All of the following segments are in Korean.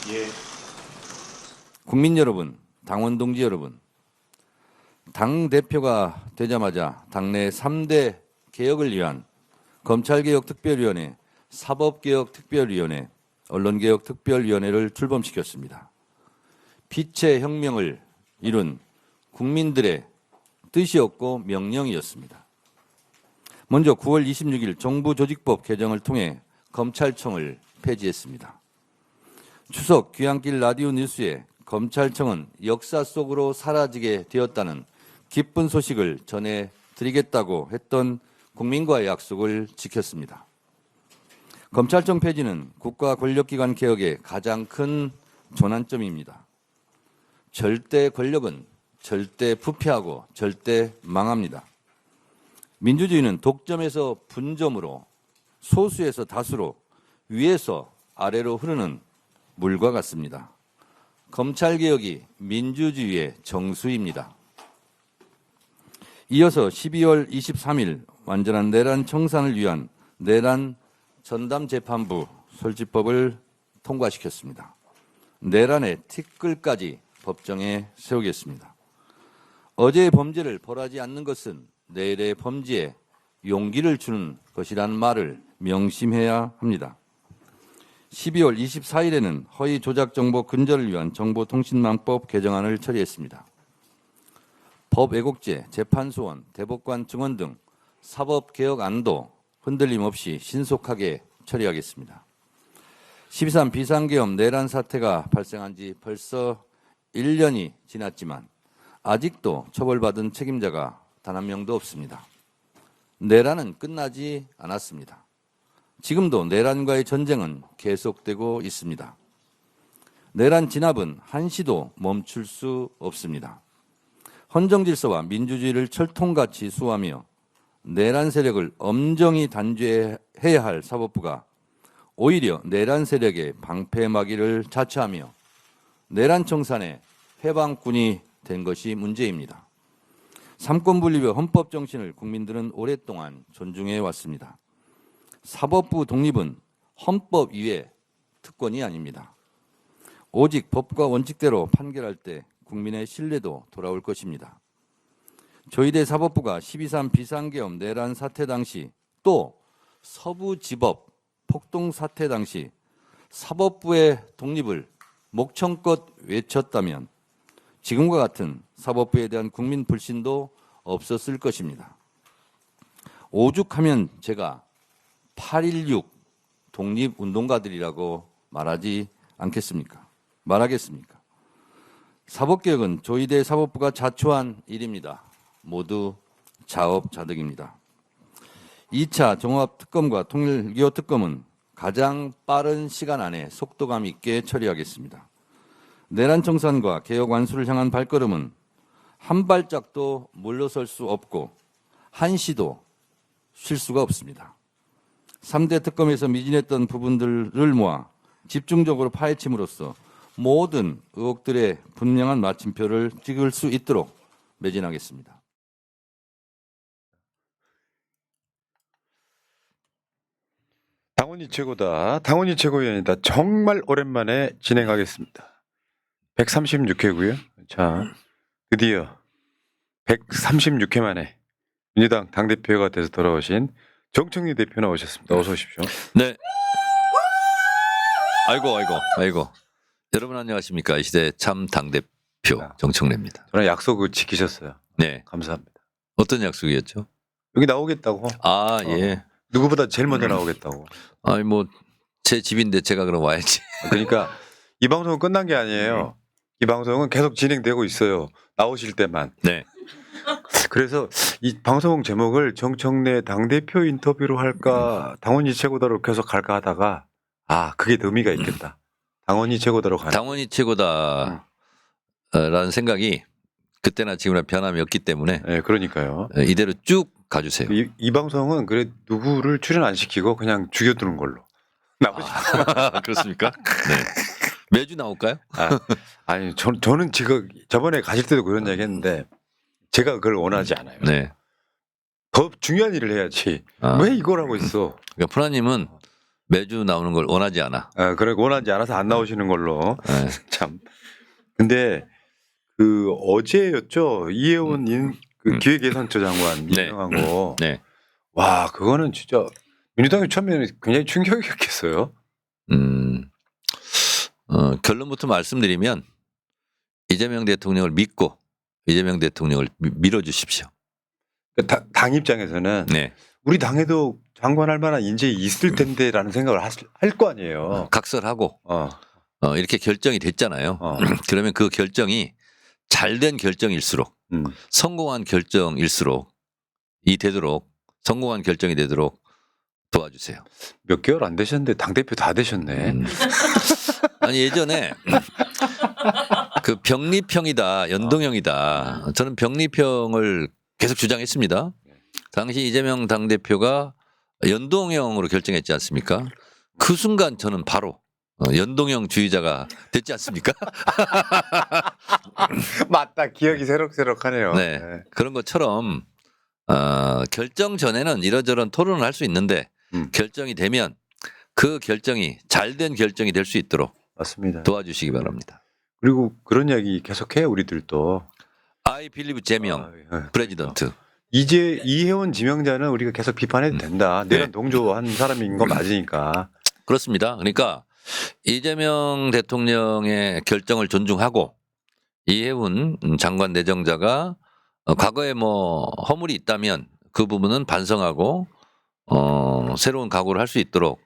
예. 국민 여러분, 당원 동지 여러분, 당 대표가 되자마자 당내 3대 개혁을 위한 검찰개혁특별위원회, 사법개혁특별위원회, 언론개혁특별위원회를 출범시켰습니다. 빛의 혁명을 이룬 국민들의 뜻이었고 명령이었습니다. 먼저 9월 26일 정부조직법 개정을 통해 검찰청을 폐지했습니다. 추석 귀향길 라디오 뉴스에 검찰청은 역사 속으로 사라지게 되었다는 기쁜 소식을 전해드리겠다고 했던 국민과의 약속을 지켰습니다. 검찰청 폐지는 국가 권력기관 개혁의 가장 큰 전환점입니다. 절대 권력은 절대 부패하고 절대 망합니다. 민주주의는 독점에서 분점으로, 소수에서 다수로, 위에서 아래로 흐르는 물과 같습니다. 검찰개혁이 민주주의의 정수입니다. 이어서 12월 23일 완전한 내란 청산을 위한 내란 전담재판부 설치법을 통과시켰습니다. 내란의 티끌까지 법정에 세우겠습니다. 어제의 범죄를 벌하지 않는 것은 내일의 범죄에 용기를 주는 것이라는 말을 명심해야 합니다. 12월 24일에는 허위 조작 정보 근절을 위한 정보통신망법 개정안을 처리했습니다. 법 왜곡죄, 재판소원, 대법관 증언 등 사법개혁안도 흔들림 없이 신속하게 처리하겠습니다. 12.3 비상계엄 내란 사태가 발생한 지 벌써 1년이 지났지만 아직도 처벌받은 책임자가 단 한 명도 없습니다. 내란은 끝나지 않았습니다. 지금도 내란과의 전쟁은 계속되고 있습니다. 내란 진압은 한시도 멈출 수 없습니다. 헌정질서와 민주주의를 철통같이 수호하며 내란 세력을 엄정히 단죄해야 할 사법부가 오히려 내란 세력의 방패막이를 자처하며 내란 청산의 해방꾼이 된 것이 문제입니다. 삼권분립의 헌법 정신을 국민들은 오랫동안 존중해 왔습니다. 사법부 독립은 헌법 이외 특권이 아닙니다. 오직 법과 원칙대로 판결할 때 국민의 신뢰도 돌아올 것입니다. 조희대 사법부가 12.3 비상계엄 내란 사태 당시 또 서부지법 폭동 사태 당시 사법부의 독립을 목청껏 외쳤다면 지금과 같은 사법부에 대한 국민 불신도 없었을 것입니다. 오죽하면 제가 8.16 독립운동가들이라고 말하겠습니까? 사법개혁은 조희대 사법부가 자초한 일입니다. 모두 자업자득입니다. 2차 종합특검과 통일기호특검은 가장 빠른 시간 안에 속도감 있게 처리하겠습니다. 내란 청산과 개혁 완수를 향한 발걸음은 한 발짝도 물러설 수 없고 한시도 쉴 수가 없습니다. 3대 특검에서 미진했던 부분들을 모아 집중적으로 파헤침으로써 모든 의혹들의 분명한 마침표를 찍을 수 있도록 매진하겠습니다. 당원이 최고다. 당원이 최고위원이다. 정말 오랜만에 진행하겠습니다. 136회고요. 자, 드디어 136회 만에 민주당 당대표가 돼서 돌아오신 정청래 대표 나오셨습니다. 어서 오십시오. 네. 아이고. 여러분 안녕하십니까. 이 시대 참 당대표 정청래입니다. 저는 약속을 지키셨어요. 네. 감사합니다. 어떤 약속이었죠? 여기 나오겠다고. 예. 누구보다 제일 먼저 나오겠다고. 아니 뭐 제 집인데 제가 그럼 와야지. 그러니까 이 방송은 끝난 게 아니에요. 이 방송은 계속 진행되고 있어요. 나오실 때만. 네. 그래서 이 방송 제목을 정청래 당대표 인터뷰로 할까 당원이 최고다로 계속 할까 하다가 그게 더 의미가 있겠다. 당원이 최고다로 가는. 당원이 최고다라는 생각이 그때나 지금이나 변함이 없기 때문에 네, 그러니까요. 이대로 쭉 가주세요. 이 방송은 그래 누구를 출연 안 시키고 그냥 죽여두는 걸로. 그렇습니까? 네. 매주 나올까요? 아니 저는 지금 저번에 가실 때도 그런 얘기했는데 제가 그걸 원하지 않아요. 네. 더 중요한 일을 해야지. 왜 이걸 하고 있어? 그러니까 프라님은 매주 나오는 걸 원하지 않아. 그래 원하지 않아서 안 나오시는 걸로. 네. 참. 근데 그 어제였죠. 이혜원 그 기획예산처 장관 네. 임명한 거. 네. 와 그거는 진짜 민주당이 처음에는 굉장히 충격이었겠어요. 결론부터 말씀드리면 이재명 대통령을 믿고 이재명 대통령을 밀어주십시오. 그러니까 당 입장에서는 네. 우리 당에도 장관할 만한 인재가 있을 텐데라는 생각을 할 거 아니에요. 각설하고 어. 이렇게 결정이 됐잖아요. 그러면 그 결정이 잘된 결정일수록 성공한 결정일수록 성공한 결정이 되도록 도와주세요. 몇 개월 안 되셨는데 당대표 다 되셨네. 아니 예전에 그 병리평이다 연동형이다. 저는 병리평을 계속 주장했습니다. 당시 이재명 당대표가 연동형으로 결정했지 않습니까? 그 순간 저는 바로 연동형 주의자가 됐지 않습니까? 맞다. 기억이 새록새록하네요. 네. 그런 것처럼 결정 전에는 이런저런 토론을 할 수 있는데 결정이 되면 그 결정이 잘된 결정이 될 수 있도록 맞습니다. 도와주시기 바랍니다. 그리고 그런 이야기 계속해요. 우리들도. I believe 제명 프레지던트. 이제 이혜원 지명자는 우리가 계속 비판해도 된다. 내가 동조한 사람인 거 맞으니까. 그렇습니다. 그러니까 이재명 대통령의 결정을 존중하고 이혜훈 장관 내정자가 과거에 뭐 허물이 있다면 그 부분은 반성하고 새로운 각오를 할 수 있도록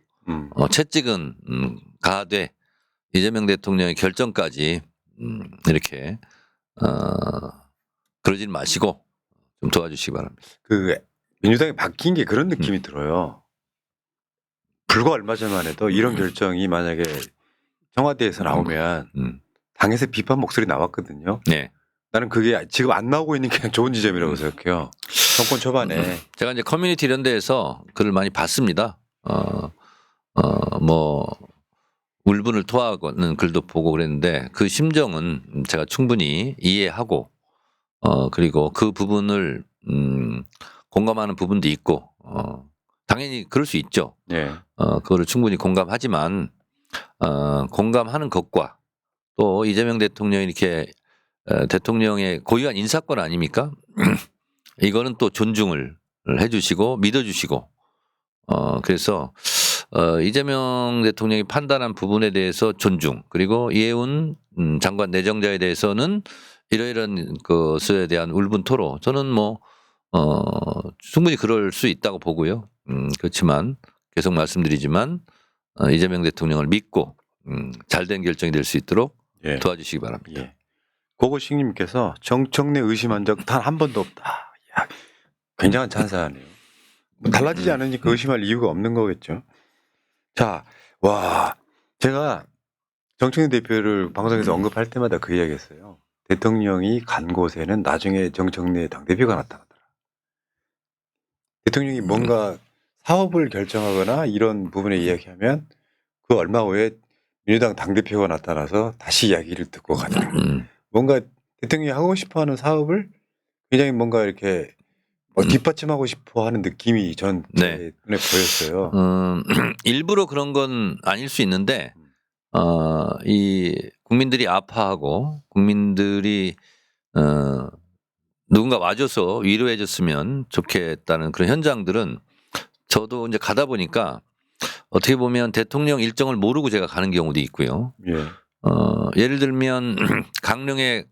채찍은 가하되 이재명 대통령의 결정까지 이렇게 그러지 마시고 좀 도와주시기 바랍니다. 그 민주당이 바뀐 게 그런 느낌이 들어요. 불과 얼마 전만 해도 이런 결정이 만약에 청와대에서 나오면 당에서 비판 목소리 나왔거든요. 네. 나는 그게 지금 안 나오고 있는 게 좋은 지점이라고 생각해요. 정권 초반에. 제가 이제 커뮤니티 이런 데에서 글을 많이 봤습니다. 뭐 울분을 토하는 글도 보고 그랬는데 그 심정은 제가 충분히 이해하고 그리고 그 부분을 공감하는 부분도 있고 당연히 그럴 수 있죠. 네. 그거를 충분히 공감하지만 공감하는 것과 또 이재명 대통령이 이렇게 대통령의 고유한 인사권 아닙니까? 이거는 또 존중을 해주시고 믿어주시고 그래서 이재명 대통령이 판단한 부분에 대해서 존중 그리고 이혜훈 장관 내정자에 대해서는 이러이런 것에 대한 울분 토로 저는 뭐 충분히 그럴 수 있다고 보고요. 그렇지만 계속 말씀드리지만 이재명 대통령을 믿고 잘된 결정이 될 수 있도록 도와주시기 바랍니다. 예. 고고식님께서 정청래 의심한 적 단 한 번도 없다. 야, 굉장한 찬사하네요. 뭐 달라지지 않으니까 의심할 이유가 없는 거겠죠. 자, 와, 제가 정청래 대표를 방송에서 언급할 때마다 그 이야기했어요. 대통령이 간 곳에는 나중에 정청래 당대표가 나타나더라. 대통령이 뭔가 사업을 결정하거나 이런 부분에 이야기하면 그 얼마 후에 민주당 당대표가 나타나서 다시 이야기를 듣고 가더라. 뭔가 대통령이 하고 싶어하는 사업을 굉장히 뭔가 이렇게 뒷받침하고 싶어하는 느낌이 전 눈에 보였어요. 일부러 그런 건 아닐 수 있는데 이 국민들이 아파하고 국민들이 누군가 와줘서 위로해줬으면 좋겠다는 그런 현장들은 저도 이제 가다 보니까 어떻게 보면 대통령 일정을 모르고 제가 가는 경우도 있고요. 예를 들면 강릉의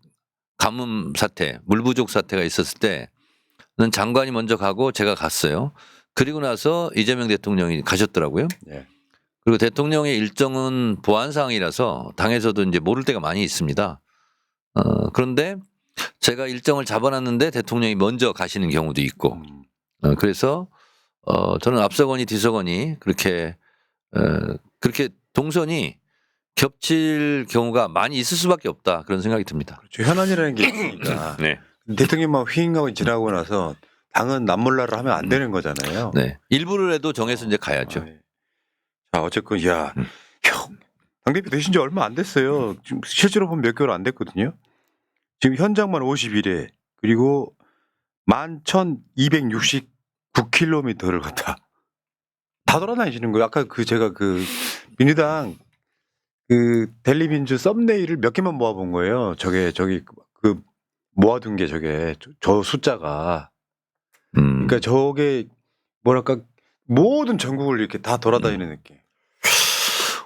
가뭄 사태, 물 부족 사태가 있었을 때는 장관이 먼저 가고 제가 갔어요. 그리고 나서 이재명 대통령이 가셨더라고요. 그리고 대통령의 일정은 보안 사항이라서 당에서도 이제 모를 때가 많이 있습니다. 그런데 제가 일정을 잡아놨는데 대통령이 먼저 가시는 경우도 있고, 그래서 저는 앞서거니 뒤서거니 그렇게 동선이 겹칠 경우가 많이 있을 수밖에 없다 그런 생각이 듭니다. 그렇죠. 현안이라는 게 있으니까 대통령만 휘잉하고 지나고 나서 당은 남몰라를 하면 안 되는 거잖아요. 네, 일부러라도 정해서 이제 가야죠. 자, 어쨌건 형 당대표 되신 지 얼마 안 됐어요. 지금 실제로 보면 몇 개월 안 됐거든요. 지금 현장만 50일에 그리고 11,269km를 갔다. 다 돌아다니시는 거예요. 아까 제가 민주당 델리민주 썸네일을 몇 개만 모아본 거예요. 저기 모아둔 게 저 숫자가. 그러니까 저게 뭐랄까 모든 전국을 이렇게 다 돌아다니는 느낌.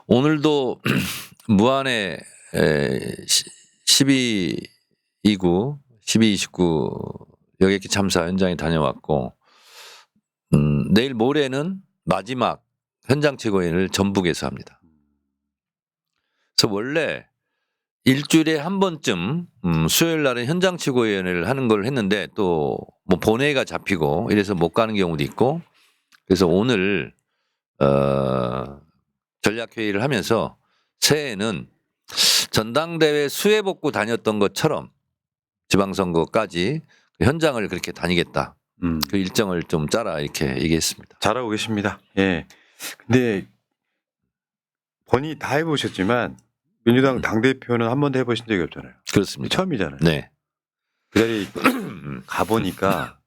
오늘도 무안에 12.29 여객기 참사 현장에 다녀왔고 내일 모레는 마지막 현장 최고위원을 전북에서 합니다. 그래서 원래 일주일에 한 번쯤 수요일 날은 현장 최고위원회를 하는 걸 했는데 또 뭐 본회의가 잡히고 이래서 못 가는 경우도 있고 그래서 오늘 전략회의를 하면서 새해에는 전당대회 수해 복구 다녔던 것처럼 지방선거까지 현장을 그렇게 다니겠다. 그 일정을 좀 짜라 이렇게 얘기했습니다. 잘하고 계십니다. 예. 근데 본인이 다 해보셨지만 민주당 당대표는 한 번도 해보신 적이 없잖아요. 그렇습니다. 처음이잖아요. 네. 그 자리 가보니까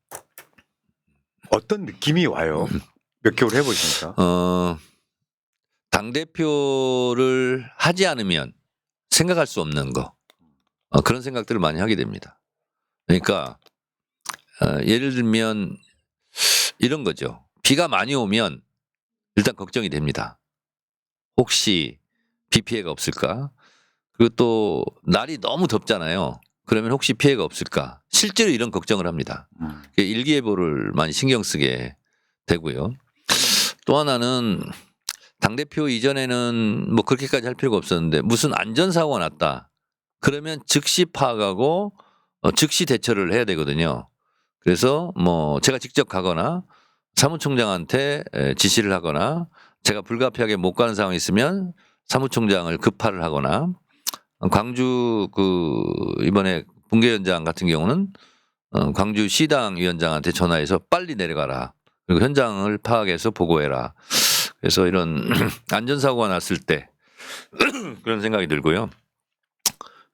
어떤 느낌이 와요? 몇 개월 해보시니까. 당대표를 하지 않으면 생각할 수 없는 거. 그런 생각들을 많이 하게 됩니다. 그러니까 예를 들면 이런 거죠. 비가 많이 오면 일단 걱정이 됩니다. 혹시 비 피해가 없을까? 그리고 또 날이 너무 덥잖아요. 그러면 혹시 피해가 없을까? 실제로 이런 걱정을 합니다. 일기예보를 많이 신경 쓰게 되고요. 또 하나는 당대표 이전에는 뭐 그렇게까지 할 필요가 없었는데 무슨 안전사고가 났다. 그러면 즉시 파악하고 즉시 대처를 해야 되거든요. 그래서 뭐 제가 직접 가거나 사무총장한테 지시를 하거나 제가 불가피하게 못 가는 상황이 있으면 사무총장을 급파를 하거나 광주 이번에 붕괴 현장 같은 경우는 광주 시당 위원장한테 전화해서 빨리 내려가라. 그리고 현장을 파악해서 보고해라. 그래서 이런 안전사고가 났을 때 그런 생각이 들고요.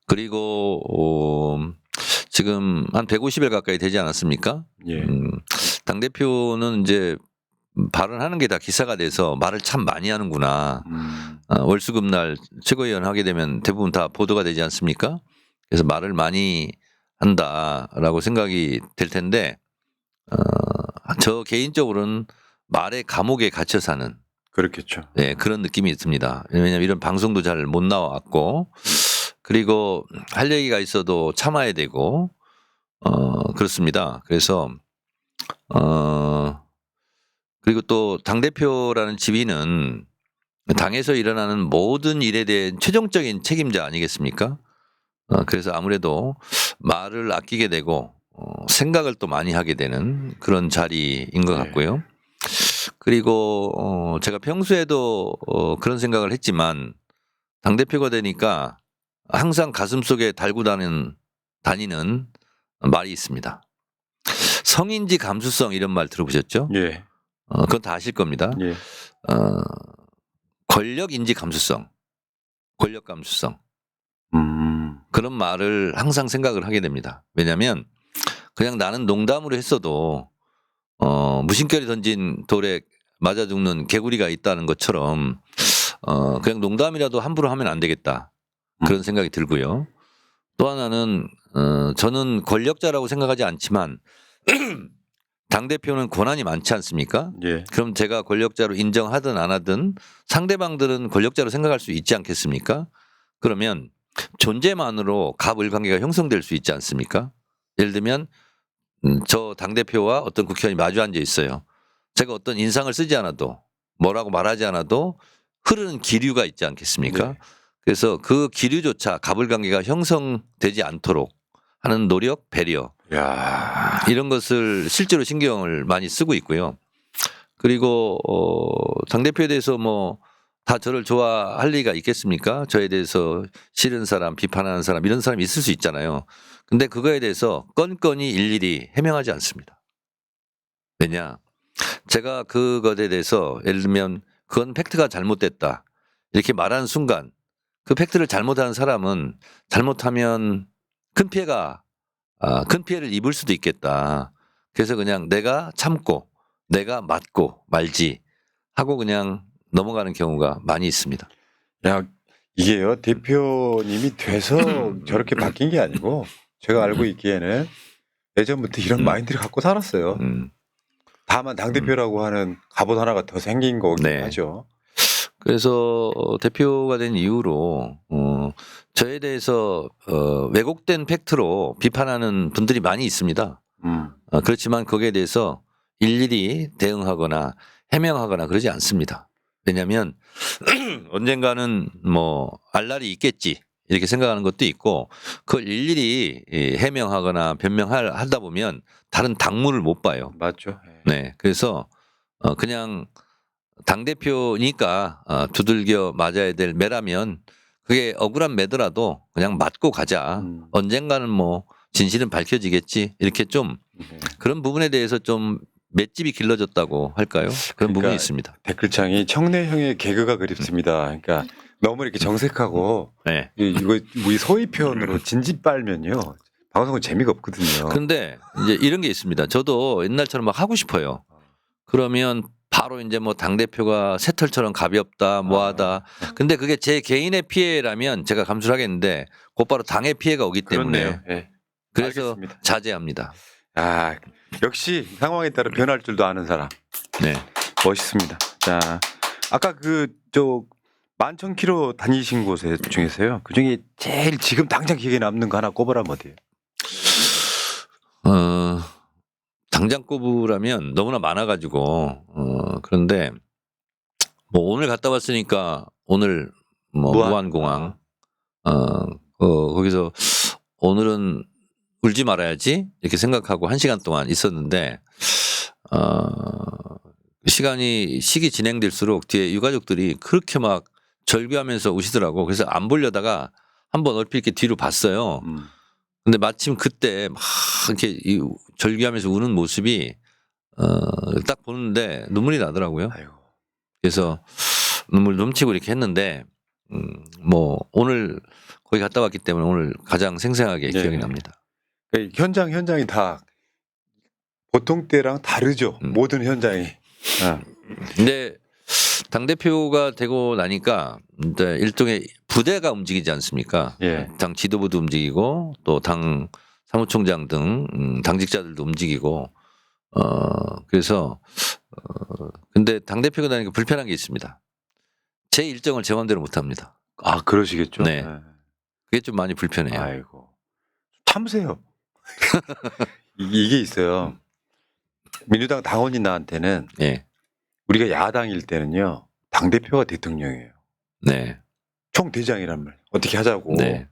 그리고 지금 한 150일 가까이 되지 않았습니까? 예. 당대표는 이제 발언하는 게 다 기사가 돼서 말을 참 많이 하는구나. 월수금날 최고위원 하게 되면 대부분 다 보도가 되지 않습니까? 그래서 말을 많이 한다라고 생각이 될 텐데 저 개인적으로는 말의 감옥에 갇혀 사는 그렇겠죠. 네, 그런 느낌이 듭니다. 왜냐하면 이런 방송도 잘 못 나왔고 그리고 할 얘기가 있어도 참아야 되고 그렇습니다. 그래서 그리고 또 당대표라는 지위는 당에서 일어나는 모든 일에 대한 최종적인 책임자 아니겠습니까? 그래서 아무래도 말을 아끼게 되고 생각을 또 많이 하게 되는 그런 자리인 것 같고요. 그리고 제가 평소에도 그런 생각을 했지만 당대표가 되니까 항상 가슴속에 달고 다니는 말이 있습니다. 성인지 감수성 이런 말 들어보셨죠? 예. 그건 다 아실 겁니다. 예. 권력인지 감수성, 권력 감수성. 그런 말을 항상 생각을 하게 됩니다. 왜냐하면 그냥 나는 농담으로 했어도 무심결에 던진 돌에 맞아 죽는 개구리가 있다는 것처럼 그냥 농담이라도 함부로 하면 안 되겠다. 그런 생각이 들고요. 또 하나는 저는 권력자라고 생각하지 않지만 당대표는 권한이 많지 않습니까? 예. 그럼 제가 권력자로 인정하든 안 하든 상대방들은 권력자로 생각할 수 있지 않겠습니까? 그러면 존재만으로 갑을 관계가 형성될 수 있지 않습니까? 예를 들면 저 당대표와 어떤 국회의원이 마주 앉아 있어요. 제가 어떤 인상을 쓰지 않아도 뭐라고 말하지 않아도 흐르는 기류가 있지 않겠습니까? 네. 그래서 그 기류조차 갑을 관계가 형성되지 않도록 하는 노력, 배려 야. 이런 것을 실제로 신경을 많이 쓰고 있고요. 그리고 당대표에 대해서 뭐 다 저를 좋아할 리가 있겠습니까? 저에 대해서 싫은 사람, 비판하는 사람 이런 사람이 있을 수 있잖아요. 근데 그거에 대해서 건건이 일일이 해명하지 않습니다. 왜냐? 제가 그것에 대해서 예를 들면 그건 팩트가 잘못됐다 이렇게 말하는 순간 그 팩트를 잘못하는 사람은 잘못하면 큰 피해를 입을 수도 있겠다. 그래서 그냥 내가 참고 내가 맞고 말지 하고 그냥 넘어가는 경우가 많이 있습니다. 야, 이게요, 대표님이 돼서 저렇게 바뀐 게 아니고, 제가 알고 있기에는 예전부터 이런 마인드를 갖고 살았어요. 다만 당대표라고 하는 갑옷 하나가 더 생긴 거긴 네. 하죠. 그래서 대표가 된 이후로 저에 대해서 왜곡된 팩트로 비판하는 분들이 많이 있습니다. 그렇지만 거기에 대해서 일일이 대응하거나 해명하거나 그러지 않습니다. 왜냐하면 언젠가는 뭐 알 날이 있겠지 이렇게 생각하는 것도 있고 그걸 일일이 해명하거나 변명하다 보면 다른 당무를 못 봐요. 맞죠. 네, 그래서 그냥 당대표니까 두들겨 맞아야 될 매라면 그게 억울한 매더라도 그냥 맞고 가자. 언젠가는 뭐 진실은 밝혀지겠지. 이렇게 좀 그런 부분에 대해서 좀 맷집이 길러졌다고 할까요? 그런 부분이 있습니다. 댓글창이 청래형의 개그가 그립습니다. 그러니까 너무 이렇게 정색하고 네. 이거 우리 소위 표현으로 진지 빨면요. 방송은 재미가 없거든요. 그런데 이제 이런 게 있습니다. 저도 옛날처럼 막 하고 싶어요. 그러면 바로 이제 뭐 당대표가 새털처럼 가볍다, 뭐하다. 근데 그게 제 개인의 피해라면 제가 감수를 하겠는데 곧바로 당의 피해가 오기 때문에 그렇네요. 네. 그래서 알겠습니다. 자제합니다. 아, 역시 상황에 따라 변할 줄도 아는 사람. 네. 멋있습니다. 자, 아까 저 11,000km 다니신 곳에 중에서요. 그 중에 제일 지금 당장 기억에 남는 거 하나 꼽으라면 어디예요? 당장 꼽으라면 너무나 많아가지고 그런데 뭐 오늘 갔다 왔으니까 오늘 뭐 무안공항 거기서 오늘은 울지 말아야지 이렇게 생각하고 1시간 동안 있었는데 시기 진행될수록 뒤에 유가족들이 그렇게 막 절규하면서 우시더라고. 그래서 안 보려다가 한번 얼핏 이렇게 뒤로 봤어요. 근데 마침 그때 막 이렇게 절규하면서 우는 모습이 딱 보는데 눈물이 나더라고요. 아이고. 그래서 눈물 넘치고 이렇게 했는데 뭐 오늘 거기 갔다 왔기 때문에 오늘 가장 생생하게 네. 기억이 납니다. 그러니까 현장이 다 보통 때랑 다르죠. 모든 현장이. 근데 당대표가 되고 나니까 이제 일종의 부대가 움직이지 않습니까? 예. 당 지도부도 움직이고 또 당 사무총장 등 당직자들도 움직이고 그래서 근데 당대표가 되니까 불편한 게 있습니다. 제 일정을 제 마음대로 못 합니다. 아, 그러시겠죠. 네. 그게 좀 많이 불편해요. 아이고. 참으세요. 이게 있어요. 민주당 당원인 나한테는 예. 우리가 야당일 때는요. 당대표가 대통령이에요. 네. 총대장이란 말. 어떻게 하자고. 네.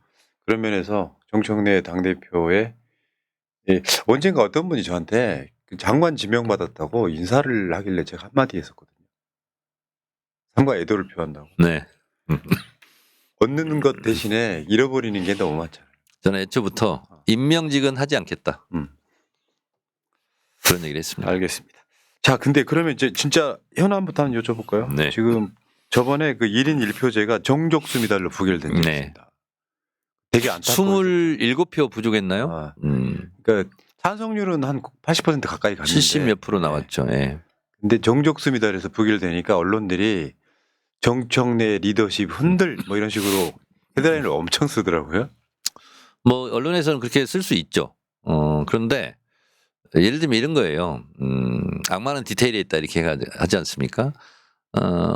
그런 면에서 정청래 당대표의 언젠가 어떤 분이 저한테 장관 지명받았다고 인사를 하길래 제가 한마디 했었거든요. 삼가 애도를 표한다고. 네. 얻는 것 대신에 잃어버리는 게 너무 많잖아요. 저는 애초부터 임명직은 하지 않겠다. 음. 그런 얘기를 했습니다. 알겠습니다. 자, 근데 그러면 이제 진짜 현안부터 한번 여쭤볼까요? 네. 지금 저번에 그 1인 1표제가 정족수 미달로 부결된 적이 네. 있습니다. 되게 안타까워요. 27표 부족했나요? 그러니까 찬성률은 한 80% 가까이 갔는데 70몇 프로 나왔죠. 예. 근데 정족수 미달에서 부결되니까 언론들이 정청래 리더십 흔들 뭐 이런 식으로 헤드라인을 엄청 쓰더라고요. 뭐 언론에서는 그렇게 쓸 수 있죠. 그런데 예를 들면 이런 거예요. 악마는 디테일에 있다 이렇게 하지 않습니까?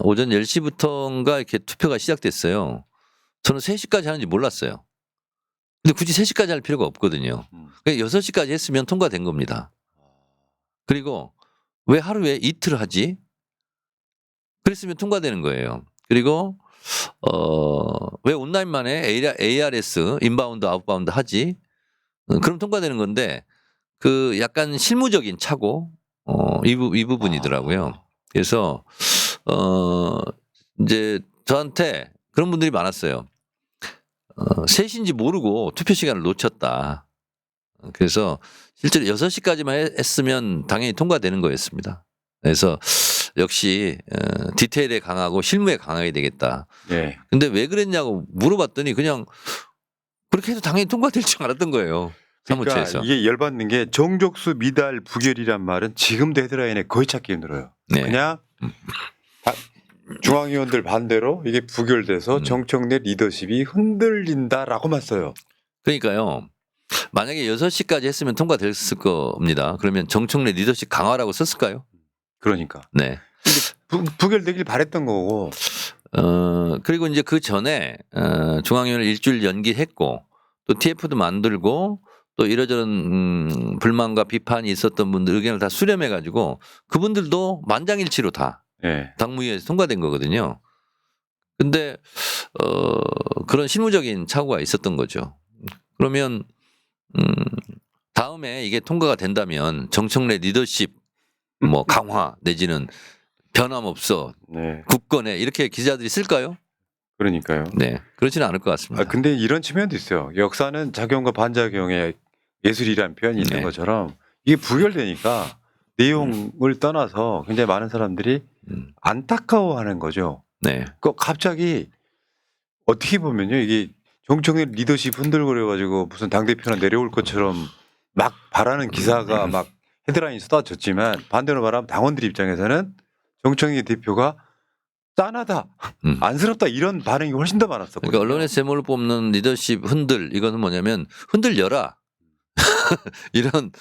오전 10시부터인가 이렇게 투표가 시작됐어요. 저는 3시까지 하는지 몰랐어요. 근데 굳이 3시까지 할 필요가 없거든요. 그냥 6시까지 했으면 통과된 겁니다. 그리고 왜 하루에 이틀 하지? 그랬으면 통과되는 거예요. 그리고 왜 온라인만에 ARS 인바운드 아웃바운드 하지? 그럼 통과되는 건데 그 약간 실무적인 착오 이 부분이더라고요. 그래서 이제 저한테 그런 분들이 많았어요. 3시인지 모르고 투표 시간을 놓쳤다. 그래서 실제로 6시까지만 했으면 당연히 통과되는 거였습니다. 그래서 역시 디테일에 강하고 실무에 강하게 되겠다. 예. 근데 왜 그랬냐고 물어봤더니 그냥 그렇게 해도 당연히 통과될 줄 알았던 거예요. 사무처에서. 그러니까 이게 열받는 게 정족수 미달 부결이란 말은 지금도 헤드라인에 거의 찾기 힘들어요. 네. 그냥 중앙위원들 반대로 이게 부결돼서 음. 정청래 리더십이 흔들린다라고만 써요. 그러니까요. 만약에 6시까지 했으면 통과됐을 겁니다. 그러면 정청래 리더십 강화라고 썼을까요? 그러니까 네. 부결되길 바랬던 거고. 그리고 이제 그 전에 중앙위원회 일주일 연기했고 또 TF도 만들고 또 이러저런 불만과 비판이 있었던 분들 의견을 다 수렴해가지고 그분들도 만장일치로 다 예. 당무위에서 통과된 거거든요. 근데 그런 실무적인 착오가 있었던 거죠. 그러면 다음에 이게 통과가 된다면 정청래 리더십 뭐 강화 내지는 변함없어 네. 굳건해 이렇게 기자들이 쓸까요? 그러니까요. 네, 그렇지는 않을 것 같습니다. 근데 이런 측면도 있어요. 역사는 작용과 반작용의 예술이라는 표현이 있는 네. 것처럼 이게 부결되니까 내용을 떠나서 굉장히 많은 사람들이 음, 안타까워하는 거죠. 네, 갑자기 어떻게 보면요, 이게 정청래 리더십 흔들거려가지고 무슨 당 대표나 내려올 것처럼 막 바라는 기사가 막 헤드라인이 쏟아졌지만 반대로 말하면 당원들 입장에서는 정청래 대표가 짠하다, 음. 안쓰럽다 이런 반응이 훨씬 더 많았었거든요. 그러니까 언론의 제목을 뽑는 리더십 흔들 이거는 뭐냐면 흔들려라 이런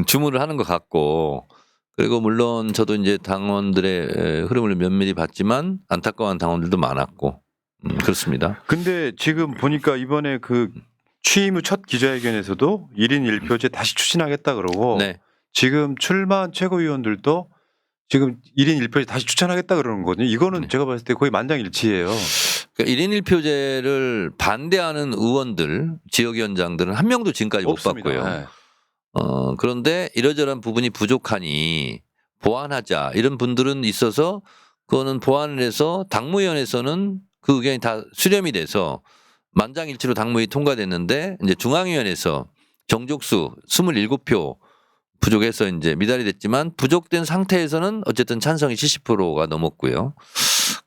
주문을 하는 것 같고 그리고 물론 저도 이제 당원들의 흐름을 면밀히 봤지만 안타까운 당원들도 많았고 그렇습니다. 근데 지금 보니까 이번에 그 취임 후 첫 기자회견에서도 1인 1표제 다시 추진하겠다 그러고 네, 지금 출마한 최고위원들도 지금 1인 1표제 다시 추천하겠다 그러는 거거든요. 이거는 네. 제가 봤을 때 거의 만장일치예요. 그러니까 1인 1표제를 반대하는 의원들 지역위원장들은 한 명도 지금까지 없습니다. 못 봤고요. 네. 그런데 이러저런 부분이 부족하니 보완하자 이런 분들은 있어서 그거는 보완을 해서 당무위원회에서는 그 의견이 다 수렴이 돼서 만장일치로 당무위 통과됐는데 이제 중앙위원회에서 정족수 27표 부족해서 이제 미달이 됐지만 부족된 상태에서는 어쨌든 찬성이 70%가 넘었고요.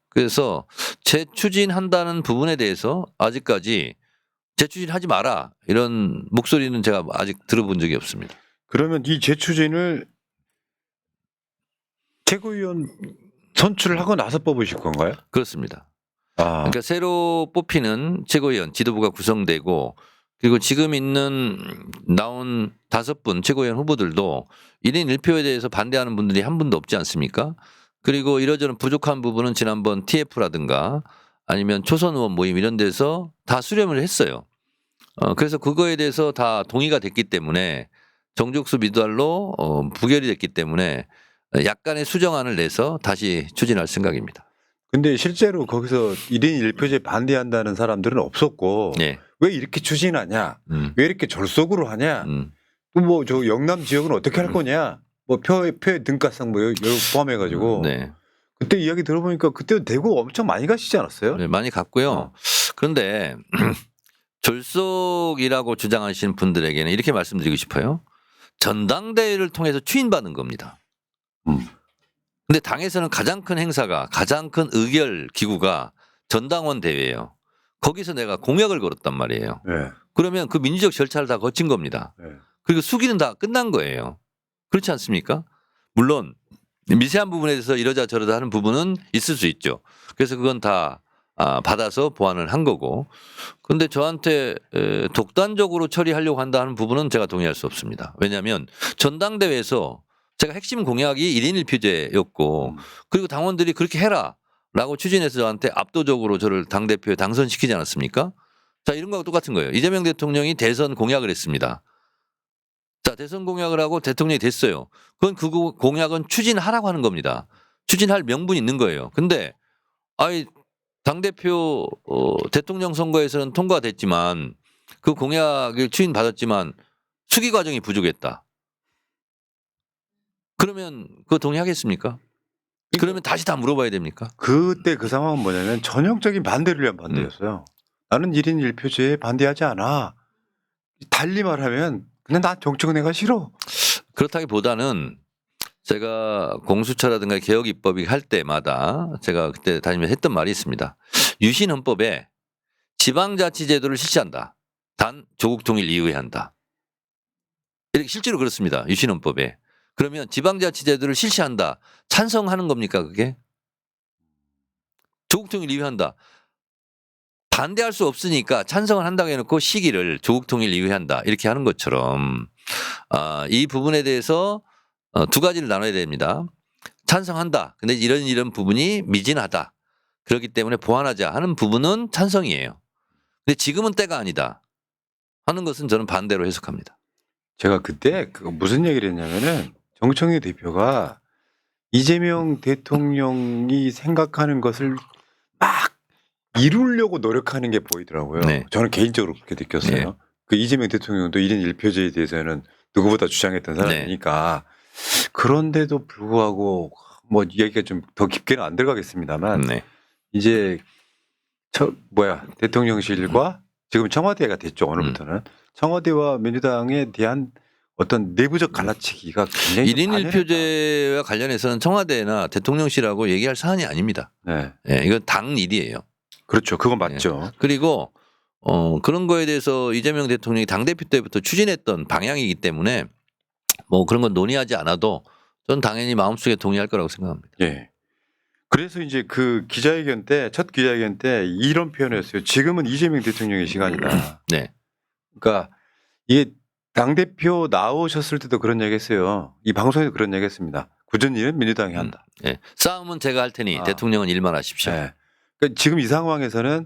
그래서 재추진한다는 부분에 대해서 아직까지 재추진하지 마라 이런 목소리는 제가 아직 들어본 적이 없습니다. 그러면 이 재추진을 최고위원 선출을 하고 나서 뽑으실 건가요? 그렇습니다. 아, 그러니까 새로 뽑히는 최고위원 지도부가 구성되고 그리고 지금 있는 나온 5분 최고위원 후보들도 1인 1표에 대해서 반대하는 분들이 한 분도 없지 않습니까? 그리고 이러저런 부족한 부분은 지난번 TF라든가 아니면 초선 의원 모임 이런 데서 다 수렴을 했어요. 그래서 그거에 대해서 다 동의가 됐기 때문에 정족수 미달로 부결이 됐기 때문에 약간의 수정안을 내서 다시 추진할 생각입니다. 근데 실제로 거기서 1인 1표제 반대한다는 사람들은 없었고 네. 왜 이렇게 추진하냐? 왜 이렇게 졸속으로 하냐? 또 뭐 저 영남 지역은 어떻게 할 거냐? 뭐 표의 등가성 뭐 이거 포함해가지고 네. 그때 이야기 들어보니까 그때 대구 엄청 많이 가시지 않았어요? 네, 많이 갔고요. 그런데 졸속이라고 주장하시는 분들에게는 이렇게 말씀드리고 싶어요. 전당대회를 통해서 추인받는 겁니다. 근데 당에서는 가장 큰 행사가 가장 큰 의결 기구가 전당원 대회예요. 거기서 내가 공약을 걸었단 말이에요. 네. 그러면 그 민주적 절차를 다 거친 겁니다. 네. 그리고 수기는 다 끝난 거예요. 그렇지 않습니까? 물론 미세한 부분에 대해서 이러자 저러자 하는 부분은 있을 수 있죠. 그래서 그건 다 받아서 보완을 한 거고. 그런데 저한테 독단적으로 처리하려고 한다는 부분은 제가 동의할 수 없습니다. 왜냐하면 전당대회에서 제가 핵심 공약이 1인 1표제였고 그리고 당원들이 그렇게 해라라고 추진해서 저한테 압도적으로 저를 당대표에 당선시키지 않았습니까? 자, 이런 거하고 똑같은 거예요. 이재명 대통령이 대선 공약을 했습니다. 자, 대선 공약을 하고 대통령이 됐어요. 그건 그 공약은 추진하라고 하는 겁니다. 추진할 명분이 있는 거예요. 근데 당대표 대통령 선거에서는 통과됐지만 그 공약을 추진받았지만 수기 과정이 부족했다. 그러면 그거 동의하겠습니까? 그러면 다시 다 물어봐야 됩니까? 그때 그 상황은 뭐냐면 전형적인 반대를 위한 반대였어요. 나는 1인 1표제에 반대하지 않아. 달리 말하면 그냥 나 정청래가 싫어. 그렇다기보다는 제가 공수처라든가 개혁 입법이 할 때마다 제가 그때 다니면서 했던 말이 있습니다. 유신 헌법에 지방자치제도를 실시한다. 단 조국 통일 이후에 한다. 이렇게 실제로 그렇습니다. 유신 헌법에. 그러면 지방자치제도를 실시한다. 찬성하는 겁니까 그게? 조국 통일 이후한다. 반대할 수 없으니까 찬성을 한다고 해놓고 시기를 조국 통일 이후에 한다 이렇게 하는 것처럼 이 부분에 대해서 두 가지를 나눠야 됩니다. 찬성한다. 근데 이런 부분이 미진하다. 그렇기 때문에 보완하자 하는 부분은 찬성이에요. 근데 지금은 때가 아니다 하는 것은 저는 반대로 해석합니다. 제가 그때 무슨 얘기를 했냐면은 정청래 대표가 이재명 대통령이 생각하는 것을 막 이루려고 노력하는 게 보이더라고요. 네. 저는 개인적으로 그렇게 느꼈어요. 네. 그 이재명 대통령도 1인 1표제에 대해서는 누구보다 주장했던 사람이니까 그런데도 불구하고 뭐 얘기가 좀 더 깊게는 안 들어가겠습니다만 네. 이제 대통령실과 지금 청와대가 됐죠. 오늘부터는 청와대와 민주당에 대한 어떤 내부적 갈라치기가 굉장히 1인 1표제와 관련해서는 청와대나 대통령실하고 얘기할 사안이 아닙니다. 네. 네, 이건 당 일이에요. 그렇죠. 그건 맞죠. 그리고 그런 거에 대해서 이재명 대통령이 당대표 때부터 추진했던 방향이기 때문에 뭐 그런 건 논의하지 않아도 저는 당연히 마음속에 동의할 거라고 생각합니다. 예. 그래서 이제 그 기자회견 때, 첫 기자회견 때 이런 표현이었어요. 지금은 이재명 대통령의 시간이다. 네. 그러니까 이게 당대표 나오셨을 때도 그런 얘기 했어요. 이 방송에서 그런 얘기 했습니다. 굳은 일은 민주당이 한다. 네. 싸움은 제가 할 테니 대통령은 일만 하십시오. 네. 그러니까 지금 이 상황에서는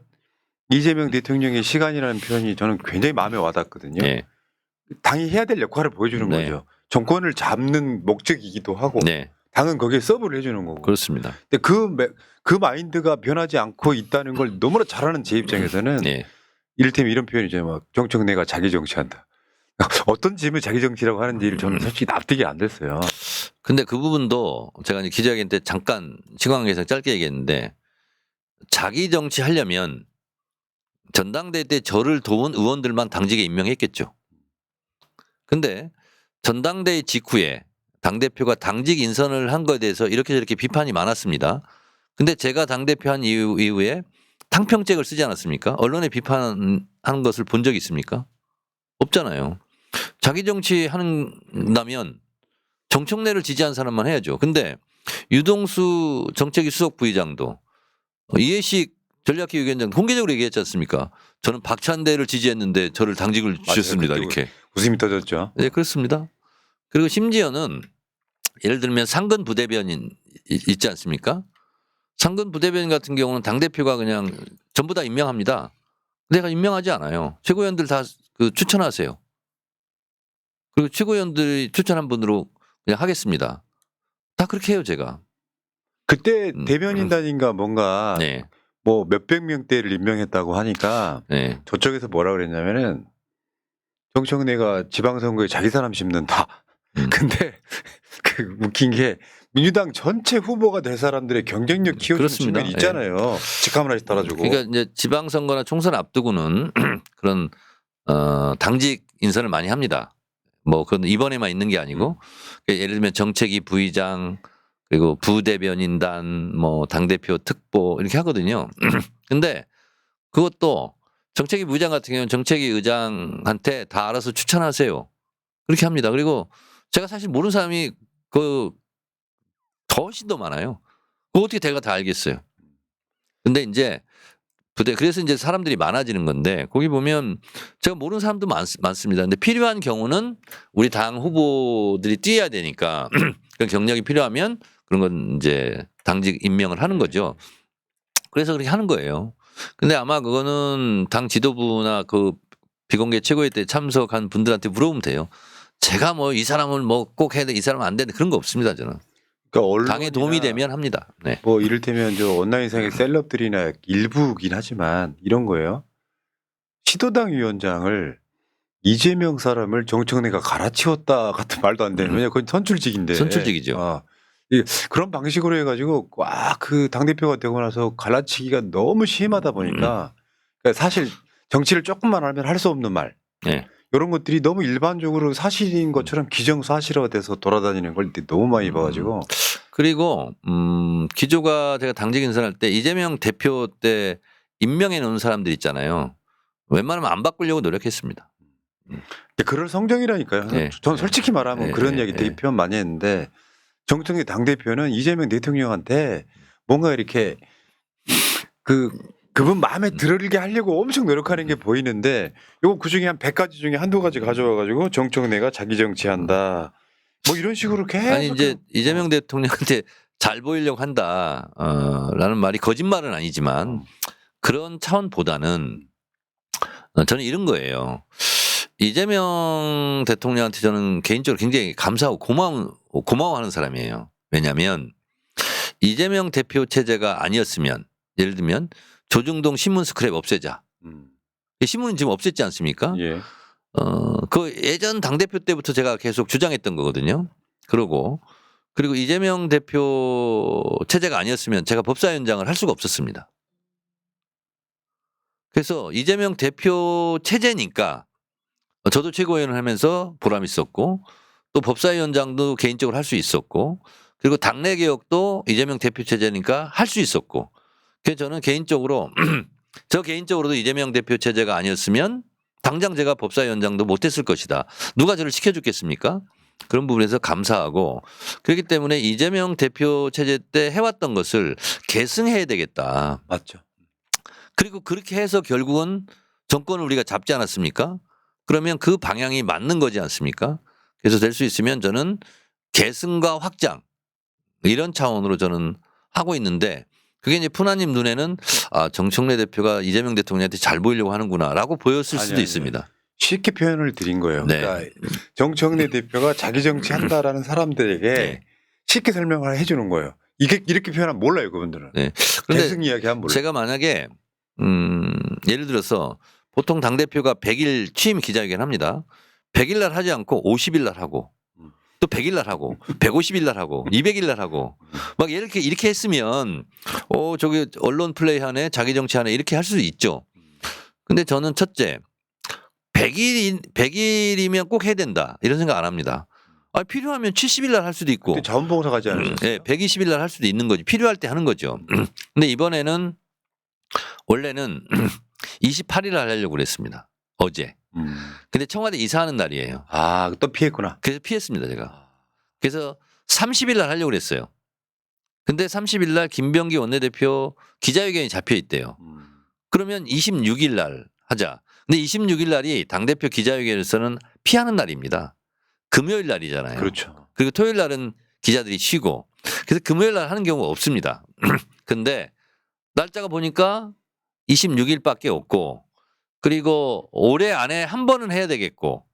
이재명 대통령의 시간이라는 표현이 저는 굉장히 마음에 와닿거든요. 네. 당이 해야 될 역할을 보여주는 네. 거죠. 정권을 잡는 목적이기도 하고 네. 당은 거기에 서브를 해주는 거고. 그렇습니다. 근데 그 마인드가 변하지 않고 있다는 걸 너무나 잘하는 제 입장에서는 네. 이를테면 이런 표현이죠. 막 정청래가 자기 정치한다. 어떤 짐을 자기 정치라고 하는지를 저는 솔직히 납득이 안 됐어요. 근데 그 부분도 제가 이제 기자회견 때 잠깐 시간관계상 짧게 얘기했는데 자기 정치 하려면 전당대회 때 저를 도운 의원들만 당직에 임명했겠죠. 근데 전당대회 직후에 당대표가 당직 인선을 한 것에 대해서 이렇게 저렇게 비판이 많았습니다. 근데 제가 당대표 한 이후에 탕평책을 쓰지 않았습니까? 언론에 비판하는 것을 본 적이 있습니까? 없잖아요. 자기 정치 한다면 정청래를 지지한 사람만 해야죠. 근데 유동수 정책위 수석 부의장도 이해식 전략기획위원장 공개적으로 얘기했지 않습니까? 저는 박찬대를 지지했는데 저를 당직을 주셨습니다. 이렇게. 웃음이 터졌죠. 네, 그렇습니다. 그리고 심지어는 예를 들면 상근 부대변인 있지 않습니까? 상근 부대변인 같은 경우는 당대표가 그냥 전부 다 임명합니다. 내가 임명하지 않아요. 최고위원들 다 추천하세요. 그리고 최고위원들이 추천한 분으로 그냥 하겠습니다. 다 그렇게 해요, 제가. 그때 대변인단인가 뭔가 네. 뭐 몇백 명대를 임명했다고 하니까 네. 저쪽에서 뭐라 그랬냐면은 정청래가 지방선거에 자기 사람 심는다. 근데 그 웃긴 게 민주당 전체 후보가 될 사람들의 경쟁력 키워주는 측면이 있잖아요. 직함을 하나씩 달아주고. 그러니까 이제 지방선거나 총선 앞두고는 그런 당직 인선을 많이 합니다. 뭐 그건 이번에만 있는 게 아니고 예를 들면 정책위 부의장 그리고 부대변인단 뭐 당대표 특보 이렇게 하거든요. 근데 그것도 정책위 부의장 같은 경우는 정책위 의장한테 다 알아서 추천하세요. 그렇게 합니다. 그리고 제가 사실 모르는 사람이 더 훨씬 더 많아요. 그거 어떻게 제가 다 알겠어요. 근데 이제 그래서 이제 사람들이 많아지는 건데 거기 보면 제가 모르는 사람도 많습니다. 근데 필요한 경우는 우리 당 후보들이 뛰어야 되니까 그 경력이 필요하면 그런 건 이제 당직 임명을 하는 거죠. 그래서 그렇게 하는 거예요. 근데 아마 그거는 당 지도부나 그 비공개 최고위 때 참석한 분들한테 물어보면 돼요. 제가 뭐 이 사람을 뭐 꼭 해야 돼, 이 사람은 안 되는데 그런 거 없습니다, 저는. 그러니까 당에 도움이 되면 합니다. 네. 뭐 이를테면 저 온라인상의 셀럽들이나 일부긴 하지만 이런 거예요. 시도당 위원장을 이재명 사람을 정청래가 갈아치웠다 같은 말도 안 되는. 왜냐 그건 선출직인데. 선출직이죠. 그런 방식으로 해가지고 와 그 당대표가 되고 나서 갈라치기가 너무 심하다 보니까 그러니까 사실 정치를 조금만 알면 할 수 없는 말. 네. 이런 것들이 너무 일반적으로 사실인 것처럼 기정사실화돼서 돌아다니는 걸 너무 많이 봐가지고. 그리고 기조가 제가 당직 인선할 때 이재명 대표 때 임명해 놓은 사람들 있잖아요. 웬만하면 안 바꾸려고 노력했습니다. 그럴 성정이라니까요. 네. 전 솔직히 말하면 그런 얘기 되게 표현 많이 했는데 정청래 당대표는 이재명 대통령한테 뭔가 이렇게 그분 마음에 들게 하려고 엄청 노력하는 게 보이는데 요거 그중에 한 100가지 중에 한두 가지 가져와 가지고 정청래가 자기 정치한다. 뭐 이런 식으로 계속 아니 이제 이재명 대통령한테 잘 보이려고 한다. 라는 말이 거짓말은 아니지만 그런 차원보다는 저는 이런 거예요. 이재명 대통령한테 저는 개인적으로 굉장히 감사하고 고마워하는 사람이에요. 왜냐하면 이재명 대표 체제가 아니었으면 예를 들면 조중동 신문 스크랩 없애자. 신문은 지금 없앴지 않습니까? 예. 그 예전 당대표 때부터 제가 계속 주장했던 거거든요. 그리고 이재명 대표 체제가 아니었으면 제가 법사위원장을 할 수가 없었습니다. 그래서 이재명 대표 체제니까 저도 최고위원을 하면서 보람 있었고 또 법사위원장도 개인적으로 할 수 있었고 그리고 당내 개혁도 이재명 대표 체제니까 할 수 있었고 그래서 저는 개인적으로도 이재명 대표 체제가 아니었으면 당장 제가 법사위원장도 못했을 것이다. 누가 저를 시켜줬겠습니까? 그런 부분에서 감사하고 그렇기 때문에 이재명 대표 체제 때 해왔던 것을 계승해야 되겠다. 맞죠. 그리고 그렇게 해서 결국은 정권을 우리가 잡지 않았습니까? 그러면 그 방향이 맞는 거지 않습니까? 그래서 될 수 있으면 저는 계승과 확장 이런 차원으로 저는 하고 있는데 그게 이제 푸나님 눈에는 정청래 대표가 이재명 대통령한테 잘 보이려고 하는구나라고 보였을 수도 있습니다. 쉽게 표현을 드린 거예요. 네. 그러니까 정청래 대표가 자기 정치한다라는 사람들에게 네. 쉽게 설명을 해주는 거예요. 이렇게 표현하면 몰라요, 그분들은. 네. 계승 이야기하면 몰라요. 제가 만약에 예를 들어서 보통 당대표가 100일 취임 기자회견 합니다. 100일 날 하지 않고 50일 날 하고 또 100일 날 하고 150일 날 하고 200일 날 하고 막 이렇게 했으면 저기 언론 플레이 하네 자기 정치 하네 이렇게 할 수도 있죠. 근데 저는 첫째 100일이면 꼭 해야 된다 이런 생각 안 합니다. 필요하면 70일 날 할 수도 있고 자원봉사 가지 않으셨어요? 네, 120일 날 할 수도 있는 거지. 필요할 때 하는 거죠. 근데 이번에는 원래는 28일 날 하려고 그랬습니다. 어제. 근데 청와대 이사하는 날이에요. 또 피했구나. 그래서 피했습니다, 제가. 그래서 30일 날 하려고 그랬어요. 근데 30일 날 김병기 원내대표 기자회견이 잡혀 있대요. 그러면 26일 날 하자. 근데 26일 날이 당대표 기자회견에서는 피하는 날입니다. 금요일 날이잖아요. 그렇죠. 그리고 토요일 날은 기자들이 쉬고 그래서 금요일 날 하는 경우가 없습니다. 근데 날짜가 보니까 26일밖에 없고 그리고 올해 안에 한 번은 해야 되겠고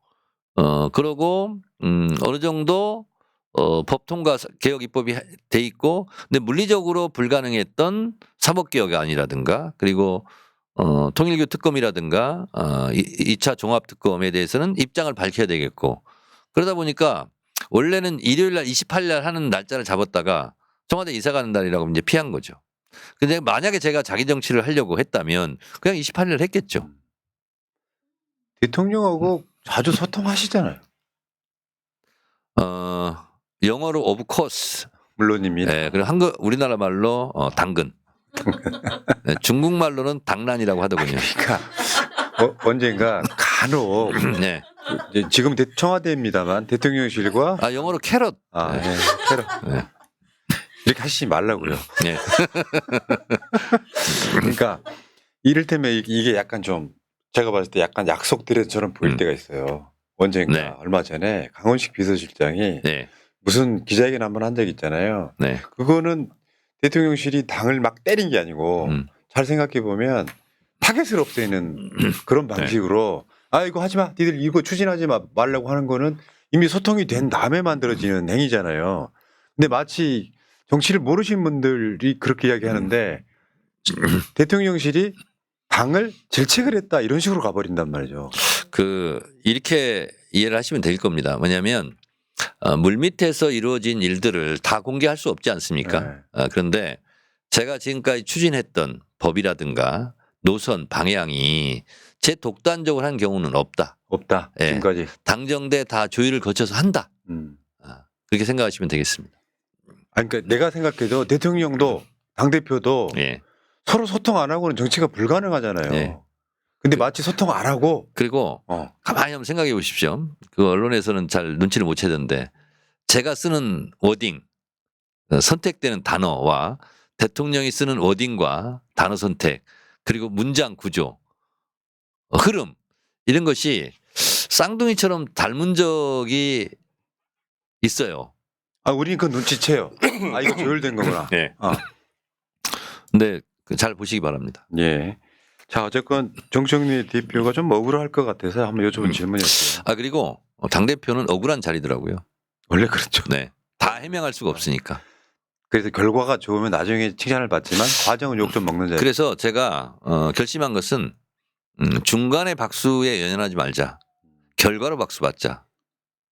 그러고 어느 정도 법 통과 개혁 입법이 돼 있고 근데 물리적으로 불가능했던 사법개혁안이라든가 그리고 통일교 특검이라든가 2차 종합특검에 대해서는 입장을 밝혀야 되겠고 그러다 보니까 원래는 일요일 날 28일 날 하는 날짜를 잡았다가 청와대 이사 가는 날이라고 이제 피한 거죠. 근데 만약에 제가 자기 정치를 하려고 했다면 그냥 28일 날 했겠죠. 대통령하고 자주 소통하시잖아요. 영어로 오브 코스. 물론입니다. 네, 그리고 우리나라 말로 당근. 네, 중국 말로는 당란이라고 하더군요. 그러니까 언젠가 간혹 네. 지금 청와대입니다만 대통령실과 영어로 캐럿. 네. 캐럿. 네. 이렇게 하시지 말라고요. 네. 그러니까 이를테면 이게 약간 좀 제가 봤을 때 약간 약속 드레스처럼 보일 때가 있어요. 언젠가 네. 얼마 전에 강원식 비서실장이 네. 무슨 기자회견 한번 한 적 있잖아요. 네. 그거는 대통령실이 당을 막 때린 게 아니고 잘 생각해 보면 타겟을 없애는 그런 방식으로 이거 하지 마. 니들 이거 추진하지 말라고 하는 거는 이미 소통이 된 다음에 만들어지는 행위잖아요. 근데 마치 정치를 모르시는 분들이 그렇게 이야기하는데 대통령실이 당을 질책을 했다 이런 식으로 가버린단 말이죠. 이렇게 이해를 하시면 될 겁니다. 뭐냐면 물밑에서 이루어진 일들을 다 공개할 수 없지 않습니까? 네. 그런데 제가 지금까지 추진했던 법이라든가 노선 방향이 제 독단적으로 한 경우는 없다. 예. 지금까지. 당정대 다 조율을 거쳐서 한다. 그렇게 생각하시면 되겠습니다. 그러니까 내가 생각해도 대통령도 당대표도 예. 서로 소통 안 하고는 정치가 불가능하잖아요. 예. 근데 마치 소통 안 하고 그리고 가만히 한번 생각해 보십시오. 그 언론에서는 잘 눈치를 못 채던데 제가 쓰는 워딩 선택되는 단어와 대통령이 쓰는 워딩과 단어 선택 그리고 문장 구조, 흐름 이런 것이 쌍둥이처럼 닮은 적이 있어요. 아, 우리는 그 눈치채요. 아, 이거 조율된 거구나. 네. 아. 근데 잘 보시기 바랍니다. 예. 자, 어쨌건 정청래 대표가 좀 억울할 것 같아서 한번 여쭤본 질문이었어요. 아 그리고 당대표는 억울한 자리더라고요. 원래 그렇죠. 네. 다 해명할 수가 없으니까. 그래서 결과가 좋으면 나중에 칭찬을 받지만 과정은 욕 좀 먹는 자리. 그래서 제가 결심한 것은 중간에 박수에 연연하지 말자. 결과로 박수 받자.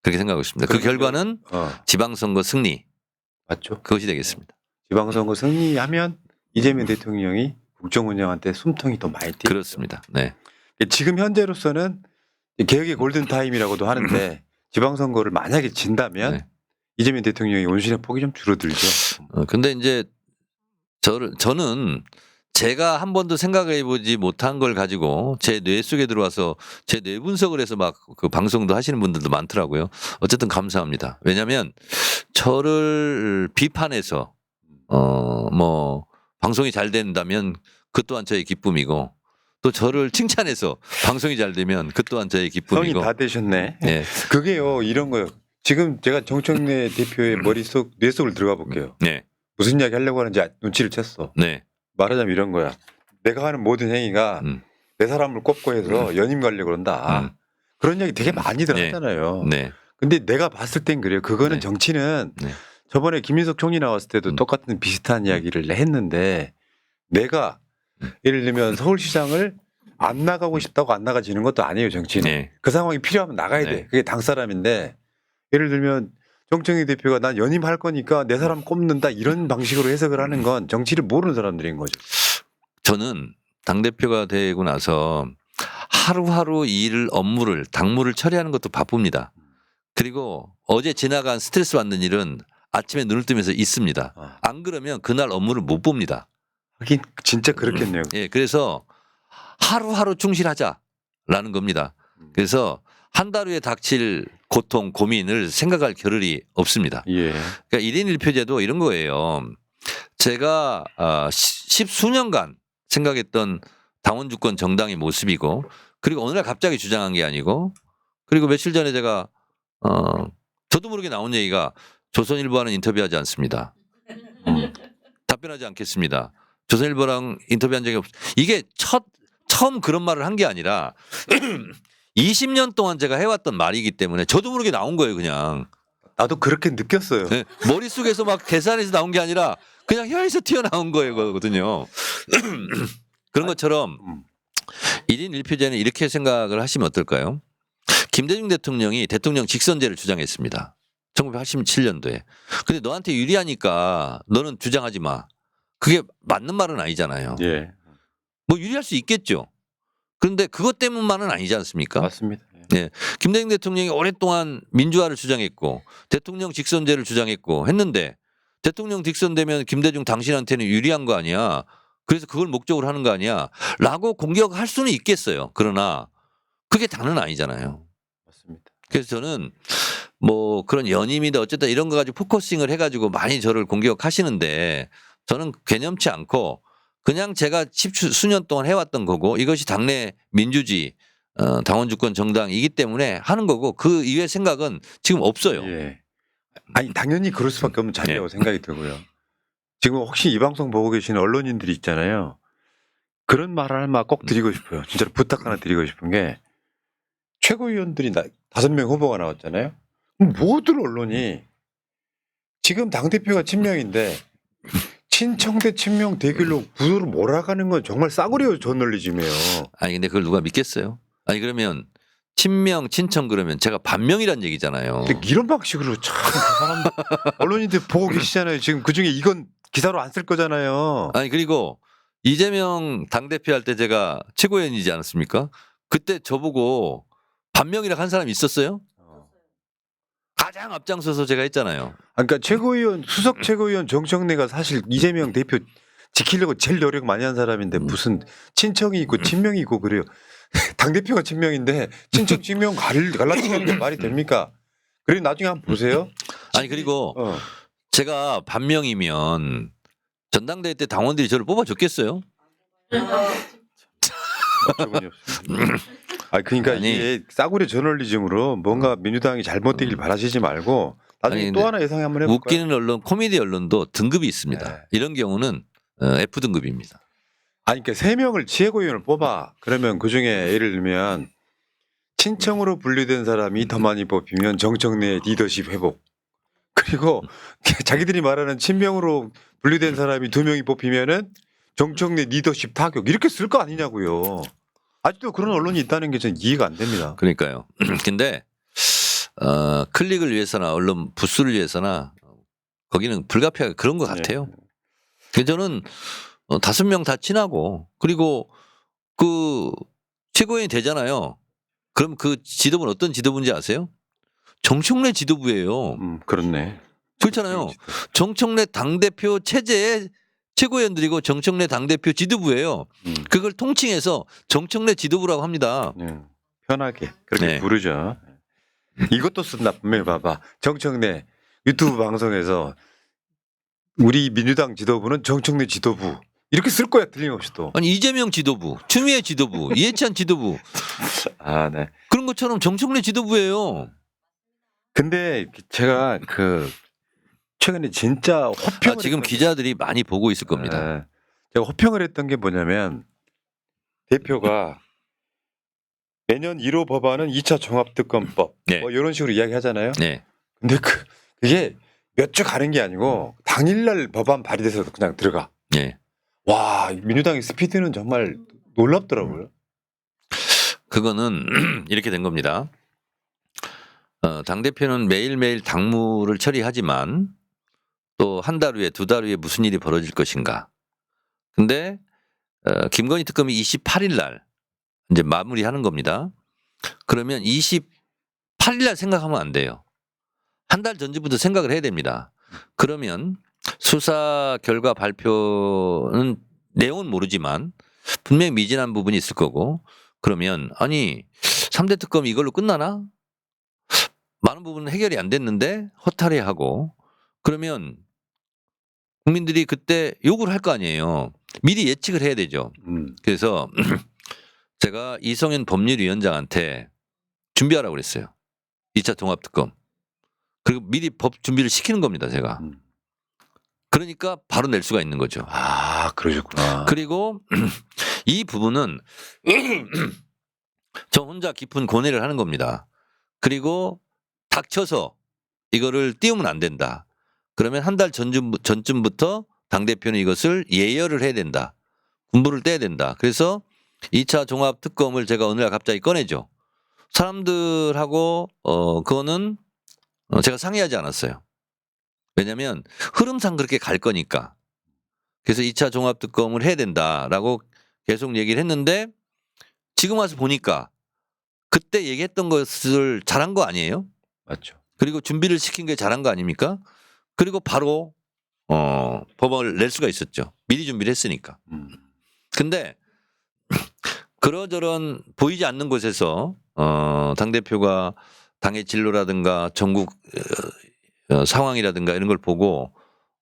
그렇게 생각하고 있습니다. 그 결과는 지방선거 승리. 맞죠. 그것이 되겠습니다. 지방선거 승리하면 이재명 대통령이 국정운영한테 숨통이 더 많이 띄. 그렇습니다. 네. 지금 현재로서는 개혁의 골든타임이라고도 하는데 지방선거를 만약에 진다면 네. 이재명 대통령의 원신의 폭이 좀 줄어들죠. 근데 이제 저는 제가 한 번도 생각해 보지 못한 걸 가지고 제 뇌 속에 들어와서 제 뇌 분석을 해서 막 그 방송도 하시는 분들도 많더라고요. 어쨌든 감사합니다. 왜냐하면 저를 비판해서 뭐 방송이 잘 된다면 그 또한 저의 기쁨이고 또 저를 칭찬해서 방송이 잘 되면 그 또한 저의 기쁨이고. 성이 다 되셨네. 네. 그게요 이런 거요. 지금 제가 정청래 대표의 머릿속 뇌 속을 들어가 볼게요. 네. 무슨 이야기 하려고 하는지 눈치를 챘어. 네. 말하자면 이런 거야. 내가 하는 모든 행위가 내 사람을 꼽고 해서 연임 가려고 그런다. 그런 이야기 되게 많이들 하잖아요. 네. 근데 내가 봤을 땐 그래요. 그거는 네. 정치는 네. 저번에 김인석 총리 나왔을 때도 똑같은 비슷한 이야기를 했는데 내가 예를 들면 서울시장을 안 나가고 싶다고 안 나가지는 것도 아니에요. 정치는. 네. 그 상황이 필요하면 나가야 돼. 네. 그게 당 사람인데 예를 들면 정청래 대표가 난 연임할 거니까 내 사람 꼽는다 이런 방식으로 해석을 하는 건 정치를 모르는 사람들인 거죠. 저는 당대표가 되고 나서 하루하루 업무를 당무를 처리하는 것도 바쁩니다. 그리고 어제 지나간 스트레스 받는 일은 아침에 눈을 뜨면서 있습니다. 안 그러면 그날 업무를 못 봅니다. 하긴 진짜 그렇겠네요. 예, 그래서 하루하루 충실하자라는 겁니다. 그래서 한 달 후에 닥칠 고통, 고민을 생각할 겨를이 없습니다. 예. 그러니까 1인 1표제도 이런 거예요. 제가 10수년간 생각했던 당원 주권 정당의 모습이고 그리고 어느 날 갑자기 주장한 게 아니고 그리고 며칠 전에 제가 저도 모르게 나온 얘기가 조선일보와는 인터뷰하지 않습니다. 답변하지 않겠습니다. 조선일보랑 인터뷰한 적이 이게 처음 그런 말을 한 게 아니라 20년 동안 제가 해왔던 말이기 때문에 저도 모르게 나온 거예요, 그냥. 나도 그렇게 느꼈어요. 네, 머릿속에서 막 계산해서 나온 게 아니라 그냥 혀에서 튀어나온 거거든요. 그런 것처럼 1인 1표제는 이렇게 생각을 하시면 어떨까요? 김대중 대통령이 대통령 직선제를 주장했습니다. 1987년도에. 근데 너한테 유리하니까 너는 주장하지 마. 그게 맞는 말은 아니잖아요. 예. 뭐 유리할 수 있겠죠. 그런데 그것 때문만은 아니지 않습니까? 맞습니다. 네. 김대중 대통령이 오랫동안 민주화를 주장했고 대통령 직선제를 주장했고 했는데 대통령 직선되면 김대중 당신한테는 유리한 거 아니야. 그래서 그걸 목적으로 하는 거 아니야. 라고 공격할 수는 있겠어요. 그러나 그게 다는 아니잖아요. 맞습니다. 그래서 저는 뭐 그런 연임이다 어쨌든 이런 거 가지고 포커싱을 해가지고 많이 저를 공격하시는데 저는 개념치 않고 그냥 제가 수년 동안 해왔던 거고 이것이 당내 민주주의 당원주권 정당이기 때문에 하는 거고 그 이외의 생각은 지금 없어요. 예. 아니 당연히 그럴 수밖에 없는 자리라고 생각이 들고요. 지금 혹시 이 방송 보고 계시는 언론인들이 있잖아요. 그런 말을 한 말 꼭 드리고 싶어요. 진짜로 부탁 하나 드리고 싶은 게 최고위원들이 5명 후보가 나왔잖아요. 모든 언론이 지금 당대표가 친명인데 친청 대 친명 대결로 구도로 몰아가는 건 정말 싸구려 저널리즘이에요. 아니 근데 그걸 누가 믿겠어요? 아니 그러면 친명 친청 그러면 제가 반명이란 얘기잖아요. 근데 이런 방식으로 참 사람들 언론인들 보고 계시잖아요. 지금 그중에 이건 기사로 안 쓸 거잖아요. 아니 그리고 이재명 당대표 할 때 제가 최고위원이지 않았습니까? 그때 저보고 반명이라고 한 사람이 있었어요? 가장 앞장서서 제가 했잖아요. 그러니까 최고위원 수석 최고위원 정청래가 사실 이재명 대표 지키려고 제일 노력 많이 한 사람인데 무슨 친청이 있고 친명이 있고 그래요. 당대표가 친명인데 친청 친명 갈라치는 게 말이 됩니까? 그리고 나중에 한번 보세요. 아니 그리고 제가 반명이면 전당대회 때 당원들이 저를 뽑아줬겠어요? 어처구니 없습니다. 아 그러니까 아니. 이게 싸구려 저널리즘으로 뭔가 민주당이 잘못되길 바라시지 말고 나중에 아니, 또 하나 예상 한번 해볼까요? 웃기는 언론, 코미디 언론도 등급이 있습니다. 네. 이런 경우는 F 등급입니다. 아니 그러니까 3명을 지혜고위원을 뽑아 그러면 그 중에 예를 들면 친청으로 분류된 사람이 더 많이 뽑히면 정청래 리더십 회복 그리고 자기들이 말하는 친명으로 분류된 사람이 2명이 뽑히면은 정청래 리더십 타격 이렇게 쓸 거 아니냐고요. 아직도 그런 언론이 있다는 게 저는 이해가 안 됩니다. 그러니까요. 근데 클릭을 위해서나 언론 부수를 위해서나 거기는 불가피하게 그런 것 같아요. 그래서 저는 5명 다 친하고 그리고 그 최고위원이 되잖아요. 그럼 그 지도부는 어떤 지도부인지 아세요? 정청래 지도부예요. 그렇네. 그렇잖아요. 정청래 당대표 체제의 최고위원들이고 정청래 당대표 지도부예요. 그걸 통칭해서 정청래 지도부라고 합니다. 편하게 그렇게 네. 부르죠. 이것도 쓴다 분명히 봐봐. 정청래 유튜브 방송에서 우리 민주당 지도부는 정청래 지도부 이렇게 쓸 거야 틀림없이 또. 아니 이재명 지도부, 추미애 지도부, 이해찬 지도부 아 네. 그런 것처럼 정청래 지도부예요. 근데 제가 그 최근에 진짜 호평을 지금 했던 기자들이 많이 보고 있을 겁니다. 네. 제가 호평을 했던 게 뭐냐면 대표가 매년 1호 법안은 2차 종합특검법 네. 뭐 이런 식으로 이야기하잖아요. 네. 근데 그게 몇 주 가는 게 아니고 당일날 법안 발의돼서 그냥 들어가. 네. 와 민주당의 스피드는 정말 놀랍더라고요. 그거는 이렇게 된 겁니다. 당대표는 매일매일 당무를 처리하지만 또 한 달 후에 2달 후에 무슨 일이 벌어질 것인가. 근데 김건희 특검이 28일 날 이제 마무리하는 겁니다. 그러면 28일 날 생각하면 안 돼요. 한 달 전부터 생각을 해야 됩니다. 그러면 수사 결과 발표는 내용은 모르지만 분명히 미진한 부분이 있을 거고 그러면 아니 3대 특검 이걸로 끝나나? 많은 부분은 해결이 안 됐는데 허탈해하고 그러면 국민들이 그때 욕을 할 거 아니에요. 미리 예측을 해야 되죠. 그래서 제가 이성윤 법률위원장한테 준비하라고 그랬어요. 2차 종합특검. 그리고 미리 법 준비를 시키는 겁니다. 제가. 그러니까 바로 낼 수가 있는 거죠. 아 그러셨구나. 그리고 이 부분은 저 혼자 깊은 고뇌를 하는 겁니다. 그리고 닥쳐서 이거를 띄우면 안 된다. 그러면 한 달 전쯤부터 당대표는 이것을 예열을 해야 된다. 군부를 떼야 된다. 그래서 2차 종합특검을 제가 어느 날 갑자기 꺼내죠. 사람들하고 그거는 제가 상의하지 않았어요. 왜냐하면 흐름상 그렇게 갈 거니까. 그래서 2차 종합특검을 해야 된다라고 계속 얘기를 했는데 지금 와서 보니까 그때 얘기했던 것을 잘한 거 아니에요? 맞죠. 그리고 준비를 시킨 게 잘한 거 아닙니까? 그리고 바로 법안을 낼 수가 있었죠. 미리 준비를 했으니까. 근데 그러저런 보이지 않는 곳에서 당대표가 당의 진로라든가 전국 상황이라든가 이런 걸 보고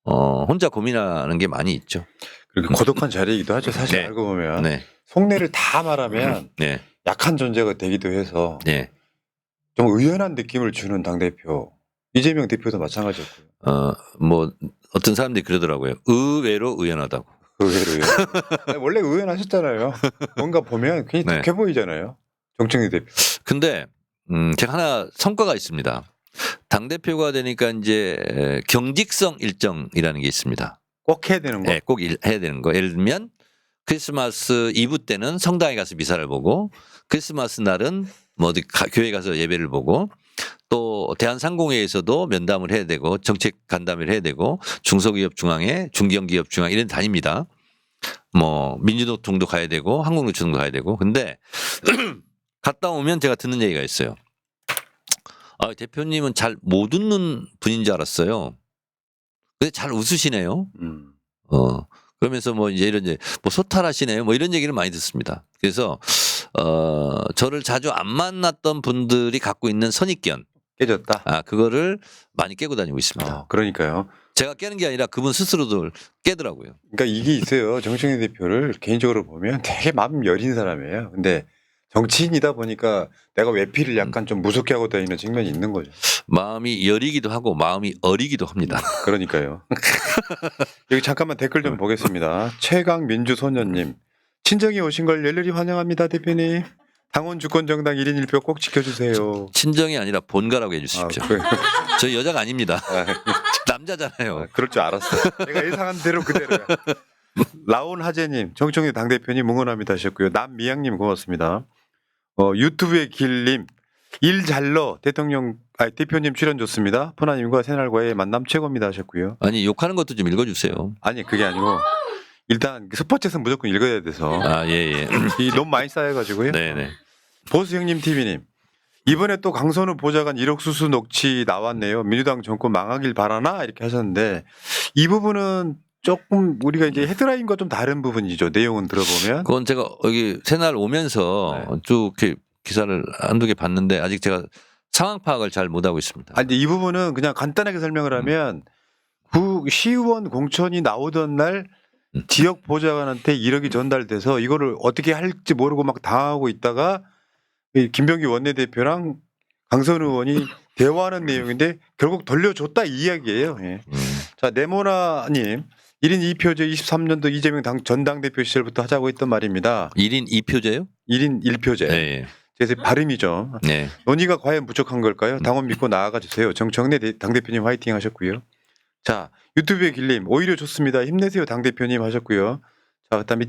혼자 고민하는 게 많이 있죠. 그리고 고독한 자리이기도 하죠. 사실 네. 알고 보면 네. 속내를 다 말하면 네. 약한 존재가 되기도 해서 네. 좀 의연한 느낌을 주는 당대표. 이재명 대표도 마찬가지였고요. 뭐 어떤 사람들이 그러더라고요. 의외로 의연하다고. 의외로 의연. 아니, 원래 의연하셨잖아요. 뭔가 보면 괜히 네. 독해 보이잖아요. 정청래 대표. 근데 제가 하나 성과가 있습니다. 당대표가 되니까 이제 경직성 일정이라는 게 있습니다. 꼭 해야 되는 거. 네, 꼭 해야 되는 거. 예를 들면 크리스마스 이브 때는 성당에 가서 미사를 보고 크리스마스 날은 뭐 어디 교회 가서 예배를 보고 또 대한상공회에서도 면담을 해야 되고 정책 간담회를 해야 되고 중소기업 중앙회, 중견기업 중앙 이런 다닙니다. 뭐 민주노총도 가야 되고 한국노총도 가야 되고 근데 갔다 오면 제가 듣는 얘기가 있어요. 대표님은 잘 못 웃는 분인 줄 알았어요. 근데 잘 웃으시네요. 그러면서 뭐 이제 이런 뭐 소탈하시네요. 뭐 이런 얘기를 많이 듣습니다. 그래서 저를 자주 안 만났던 분들이 갖고 있는 선입견 깨졌다. 그거를 많이 깨고 다니고 있습니다. 그러니까요. 제가 깨는 게 아니라 그분 스스로도 깨더라고요. 그러니까 이게 있어요. 정청래 대표를 개인적으로 보면 되게 마음 여린 사람이에요. 근데 정치인이다 보니까 내가 외피를 약간 좀 무섭게 하고 다니는 측면이 있는 거죠. 마음이 여리기도 하고 마음이 어리기도 합니다. 그러니까요. 여기 잠깐만 댓글 좀 보겠습니다. 최강민주소년님. 친정에 오신 걸 열렬히 환영합니다, 대표님. 당원 주권 정당 1인 1표 꼭 지켜주세요. 친정이 아니라 본가라고 해주십시오. 그래. 저 여자가 아닙니다. 남자잖아요. 그럴 줄 알았어. 내가 예상한 대로 그대로야. 라온 하재님, 정청래 당대표님 응원합니다 하셨고요. 남미양님 고맙습니다. 유튜브의 길님, 일 잘러 대표님 출연 좋습니다. 포나님과 새날과의 만남 최고입니다 하셨고요. 아니 욕하는 것도 좀 읽어주세요. 아니 그게 아니고 일단 스포츠에서 무조건 읽어야 돼서 아 예. 이 너무 많이 쌓여가지고요. 네네. 보수 형님 TV님. 이번에 또 강선우 보좌관 1억 수수 녹취 나왔네요. 민주당 정권 망하길 바라나 이렇게 하셨는데 이 부분은 조금 우리가 이제 헤드라인과 좀 다른 부분이죠. 내용은 들어보면. 그건 제가 여기 새날 오면서 쭉 이렇게 기사를 한두 개 봤는데 아직 제가 상황 파악을 잘 못하고 있습니다. 아니 이 부분은 그냥 간단하게 설명을 하면 시의원 공천이 나오던 날 지역 보좌관한테 1억이 전달돼서 이거를 어떻게 할지 모르고 막 당하고 있다가 이 김병기 원내대표랑 강선우 의원이 대화하는 내용인데 결국 돌려줬다 이 이야기예요. 예. 자 네모나님 1인 2표제 23년도 이재명 전당대표 시절부터 하자고 했던 말입니다. 1인 2표제요? 1인 1표제. 네. 그래서 발음이죠. 네. 논의가 과연 부족한 걸까요? 당원 믿고 나아가 주세요. 정청래 당대표님 화이팅 하셨고요. 자 유튜브의 길님 오히려 좋습니다. 힘내세요 당대표님 하셨고요. 자 그다음에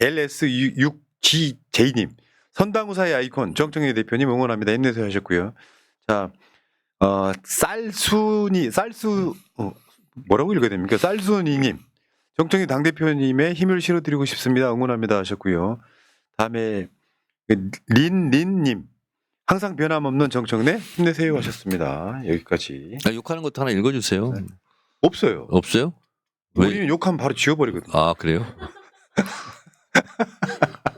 TBLS6GJ님 선당우사의 아이콘 정청래 대표님 응원합니다. 힘내세요 하셨고요. 자 뭐라고 읽어야 됩니까? 쌀순이님 정청래 당대표님의 힘을 실어드리고 싶습니다. 응원합니다 하셨고요. 다음에 린님 항상 변함없는 정청래 힘내세요 하셨습니다. 여기까지. 욕하는 것도 하나 읽어주세요. 네. 없어요. 없어요? 왜? 우리는 욕하면 바로 지워버리거든요. 아 그래요?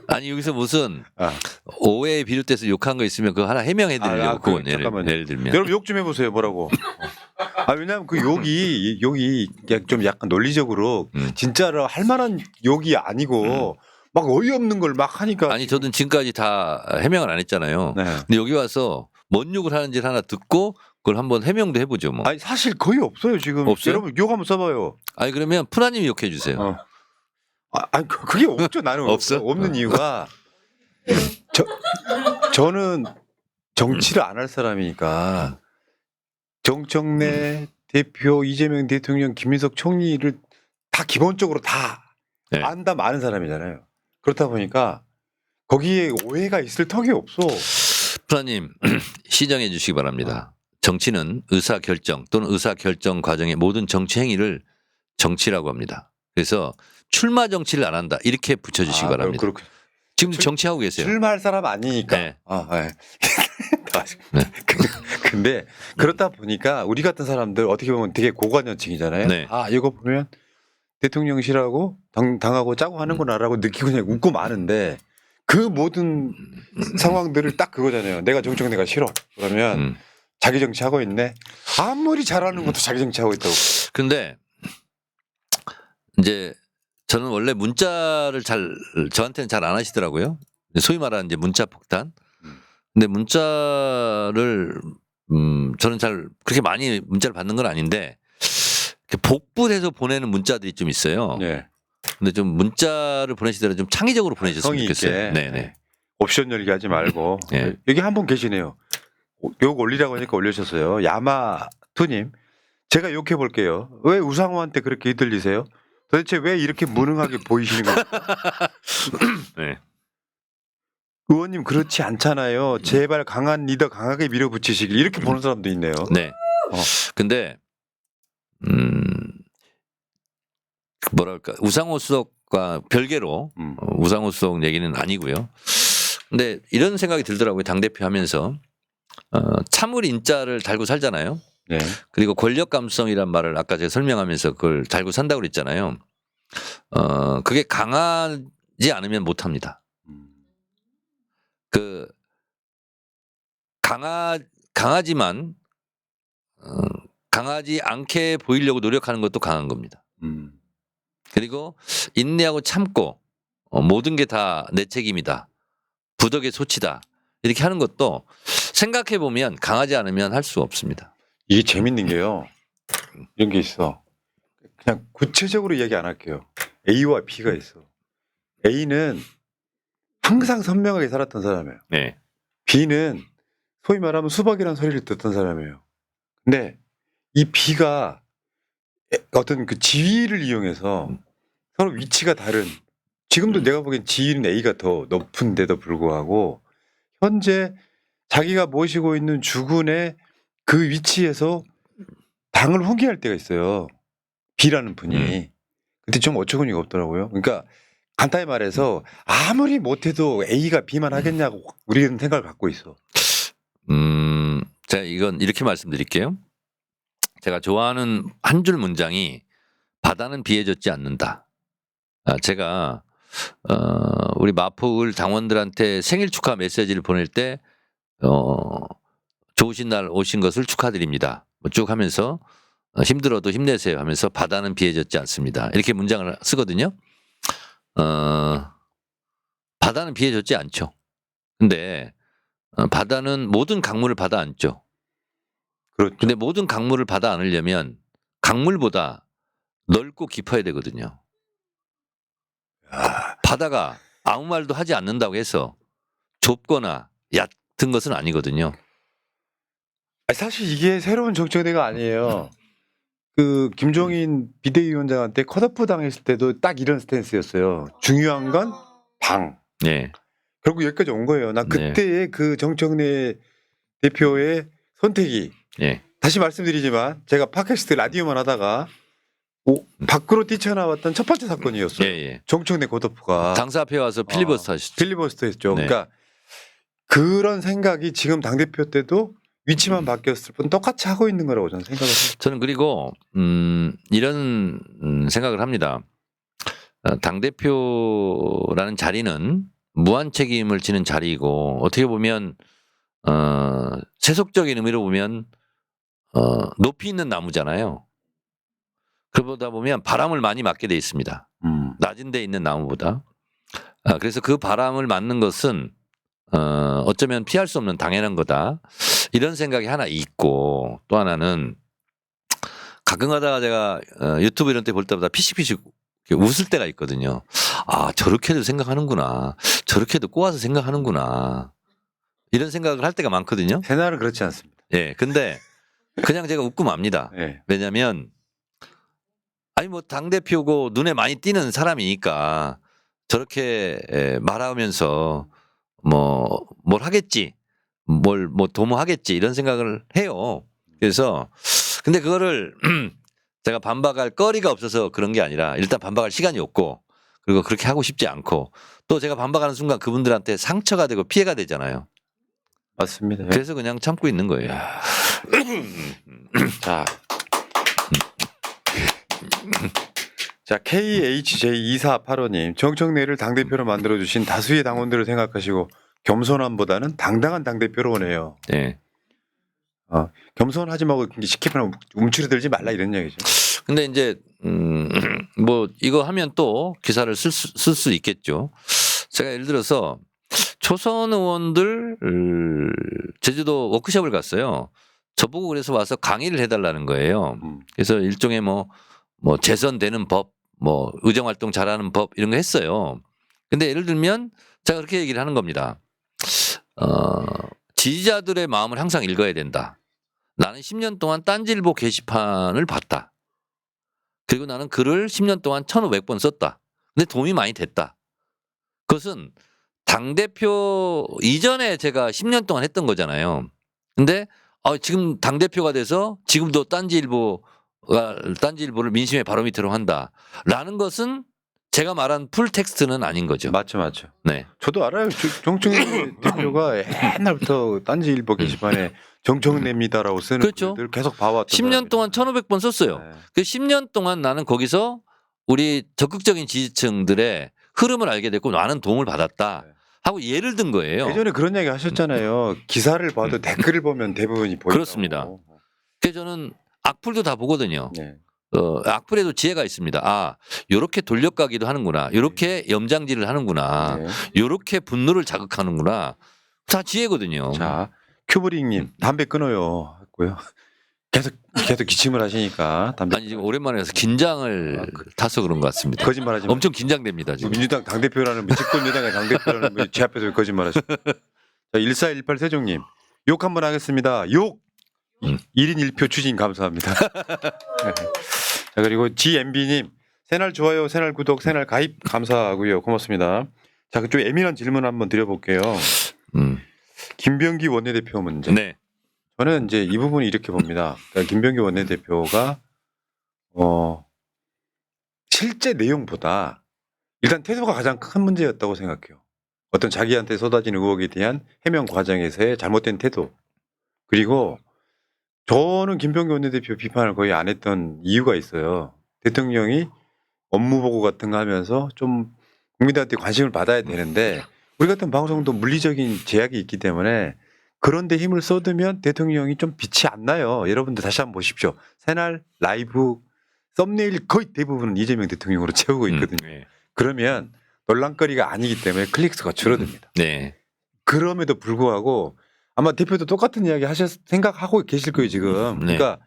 아니 여기서 무슨 아. 오해에 비롯돼서 욕한 거 있으면 그거 하나 해명해드리려고 그건 예를 들면. 여러분 욕 좀 해보세요. 뭐라고? 왜냐하면 그 욕이 좀 약간 논리적으로 진짜로 할 만한 욕이 아니고 막 어이없는 걸 막 하니까. 아니 저는 지금까지 다 해명을 안 했잖아요. 네. 근데 여기 와서 뭔 욕을 하는지를 하나 듣고 그걸 한번 해명도 해보죠 뭐. 아니 사실 거의 없어요 지금. 없어요? 여러분 욕 한번 써봐요. 아니 그러면 푸나님이 욕해 주세요. 아니 그게 없죠. 나는 없어? 없는 이유가 저는 정치를 안 할 사람이니까 정청래 대표, 이재명 대통령, 김민석 총리를 다 기본적으로 다 네. 안다 많은 사람이잖아요. 그렇다 보니까 거기에 오해가 있을 턱이 없어. 푸나님 시정해 주시기 바랍니다. 정치는 의사결정 또는 의사결정 과정의 모든 정치 행위를 정치라고 합니다. 그래서 출마 정치를 안 한다 이렇게 붙여주시기 바랍니다. 지금도 정치하고 계세요. 출마할 사람 아니니까. 네. 네. 네. 근데 그렇다 보니까 우리 같은 사람들 어떻게 보면 되게 고관여층이잖아요. 네. 이거 보면 대통령실하고 당하고 짜고 하는구나라고 느끼고 그냥 웃고 마는데 그 모든 상황들을 딱 그거잖아요. 내가 정청래가 싫어. 그러면 자기 정치하고 있네. 아무리 잘하는 것도 자기 정치하고 있다고. 근데 이제 저는 원래 문자를 저한테는 잘 안 하시더라고요. 소위 말하는 이제 문자 폭탄. 근데 문자를 저는 잘 그렇게 많이 문자를 받는 건 아닌데 복붙해서 보내는 문자들이 좀 있어요. 네. 근데 좀 문자를 보내시더라도 좀 창의적으로 보내셨으면 좋겠어요. 네네. 옵션 열기 하지 말고. 네. 여기 한 분 계시네요. 욕 올리라고 하니까 올려주셨어요. 야마투님. 제가 욕해 볼게요. 왜 우상호한테 그렇게 휘둘리세요? 도대체 왜 이렇게 무능하게 보이시는 거예요? 네. 의원님 그렇지 않잖아요. 제발 강한 리더 강하게 밀어붙이시길 이렇게 보는 사람도 있네요. 네. 근데 뭐랄까 우상호 수석과 별개로 우상호 수석 얘기는 아니고요. 근데 이런 생각이 들더라고요. 당대표 하면서 참을 인자를 달고 살잖아요. 네. 그리고 권력 감성이란 말을 아까 제가 설명하면서 그걸 달고 산다고 그랬잖아요. 그게 강하지 않으면 못합니다. 강하지만 강하지 않게 보이려고 노력하는 것도 강한 겁니다. 그리고 인내하고 참고 모든 게 다 내 책임이다. 부덕의 소치다. 이렇게 하는 것도 생각해 보면 강하지 않으면 할 수 없습니다. 이게 재밌는 게요. 이런 게 있어. 그냥 구체적으로 얘기 안 할게요. A와 B가 있어. A는 항상 선명하게 살았던 사람이에요. 네. B는 소위 말하면 수박이라는 소리를 듣던 사람이에요. 근데 이 B가 어떤 그 지위를 이용해서 서로 위치가 다른, 지금도 내가 보기엔 지위는 A가 더 높은데도 불구하고 현재 자기가 모시고 있는 주군의 그 위치에서 당을 후계할 때가 있어요. B라는 분이. 근데 좀 어처구니가 없더라고요. 그러니까 간단히 말해서 아무리 못해도 A가 B만 하겠냐고 우리는 생각을 갖고 있어. 제가 이건 이렇게 말씀드릴게요. 제가 좋아하는 한 줄 문장이 바다는 비에 젖지 않는다. 제가 우리 마포을 당원들한테 생일 축하 메시지를 보낼 때 좋으신 날 오신 것을 축하드립니다. 쭉 하면서 힘들어도 힘내세요 하면서 바다는 비에 젖지 않습니다. 이렇게 문장을 쓰거든요. 바다는 비에 젖지 않죠. 근데 바다는 모든 강물을 받아 안죠. 그렇죠. 근데 모든 강물을 받아 안으려면 강물보다 넓고 깊어야 되거든요. 바다가 아무 말도 하지 않는다고 해서 좁거나 얕은 것은 아니거든요. 사실 이게 새로운 정책대가 아니에요. 그 김종인 비대위원장한테 컷오프 당했을 때도 딱 이런 스탠스였어요. 중요한 건 방. 네. 결국 여기까지 온 거예요. 나 그때의 그 정청래 대표의 선택이 네. 다시 말씀드리지만 제가 팟캐스트 라디오만 하다가 밖으로 뛰쳐나왔던 첫 번째 사건이었어요. 예. 정청래 컷오프가 당사 앞에 와서 필리버스터 하셨죠. 필리버스터 했죠. 네. 그러니까 그런 생각이 지금 당대표 때도 위치만 바뀌었을 뿐 똑같이 하고 있는 거라고 저는 생각을 해요. 저는 그리고 이런 생각을 합니다. 당대표라는 자리는 무한 책임을 지는 자리이고 어떻게 보면 세속적인 의미로 보면 높이 있는 나무잖아요. 그러다 보면 바람을 많이 맞게 돼 있습니다. 낮은 데 있는 나무보다. 그래서 그 바람을 맞는 것은 어쩌면 피할 수 없는 당연한 거다. 이런 생각이 하나 있고 또 하나는 가끔 가다가 제가 유튜브 이런 때 볼 때마다 피식피식 웃을 때가 있거든요. 아, 저렇게도 생각하는구나. 저렇게도 꼬아서 생각하는구나. 이런 생각을 할 때가 많거든요. 새날은 그렇지 않습니다. 예. 근데 그냥 제가 웃고 맙니다. 네. 왜냐면 아니 뭐 당대표고 눈에 많이 띄는 사람이니까 저렇게 말하면서 뭘 하겠지. 뭐 도모하겠지 이런 생각을 해요. 그래서 근데 그거를 제가 반박할 거리가 없어서 그런 게 아니라 일단 반박할 시간이 없고 그리고 그렇게 하고 싶지 않고 또 제가 반박하는 순간 그분들한테 상처가 되고 피해가 되잖아요. 맞습니다. 그래서 그냥 참고 있는 거예요. 자, KHJ2485님, 정청래를 당대표로 만들어주신 다수의 당원들을 생각하시고 겸손함보다는 당당한 당대표로 오네요. 네. 겸손하지 말고 시키면 움츠러들지 말라 이런 얘기죠. 근데 이제 뭐 이거 하면 또 기사를 쓸 수 있겠죠. 제가 예를 들어서 초선 의원들 제주도 워크숍을 갔어요. 저보고 그래서 와서 강의를 해달라는 거예요. 그래서 일종의 뭐 재선되는 법, 뭐 의정활동 잘하는 법 이런 거 했어요. 근데 예를 들면 제가 그렇게 얘기를 하는 겁니다. 지지자들의 마음을 항상 읽어야 된다. 나는 10년 동안 딴지일보 게시판을 봤다. 그리고 나는 글을 10년 동안 1,500번 썼다. 근데 도움이 많이 됐다. 그것은 당대표 이전에 제가 10년 동안 했던 거잖아요. 근데 지금 당대표가 돼서 지금도 딴지일보를 민심의 바로미터로 한다라는 것은 제가 말한 풀 텍스트는 아닌 거죠. 맞죠. 네. 저도 알아요. 정청래 대표가 옛날부터 딴지일보 게시판에 정청래입니다라고 쓰는 그렇죠. 글들 계속 봐왔던 10년 동안 1,500번 썼어요. 네. 그 10년 동안 나는 거기서 우리 적극적인 지지층들의 흐름을 알게 됐고 많은 도움을 받았다 하고 예를 든 거예요. 예전에 그런 얘기 하셨잖아요. 기사를 봐도 댓글을 보면 대부분이 보인다고. 그렇습니다. 그래서 저는 악플도 다 보거든요. 네. 악플에도 지혜가 있습니다. 아, 요렇게 돌려가기도 하는구나. 요렇게 염장질을 하는구나. 네. 요렇게 분노를 자극하는구나. 다 지혜거든요. 자, 큐브링님 담배 끊어요. 했고요. 계속 기침을 하시니까 담배. 아니 지금 오랜만에 해서 긴장을 타서 그런 것 같습니다. 거짓말하지 마. 엄청 긴장됩니다 지금. 민주당 당대표라는 집권 여당의 당대표라는 분이 제 앞에서 왜 거짓말하시죠? 자, 1418 세종님 욕 한번 하겠습니다. 욕 1인 1표 추진 감사합니다. 자, 그리고 GMB님 새날 좋아요, 새날 구독, 새날 가입 감사하고요. 고맙습니다. 자, 그쪽 예민한 질문 한번 드려볼게요. 김병기 원내대표 문제. 네. 저는 이제 이 부분이 이렇게 봅니다. 그러니까 김병기 원내대표가 실제 내용보다 일단 태도가 가장 큰 문제였다고 생각해요. 어떤 자기한테 쏟아진 의혹에 대한 해명 과정에서의 잘못된 태도. 그리고 저는 김병기 원내대표 비판을 거의 안 했던 이유가 있어요. 대통령이 업무 보고 같은 거 하면서 좀 국민들한테 관심을 받아야 되는데 우리 같은 방송도 물리적인 제약이 있기 때문에 그런데 힘을 쏟으면 대통령이 좀 빛이 안 나요. 여러분들 다시 한번 보십시오. 새날 라이브 썸네일 거의 대부분은 이재명 대통령으로 채우고 있거든요. 네. 그러면 논란거리가 아니기 때문에 클릭수가 줄어듭니다. 네. 그럼에도 불구하고 아마 대표도 똑같은 이야기 생각하고 계실 거예요 지금. 네. 그러니까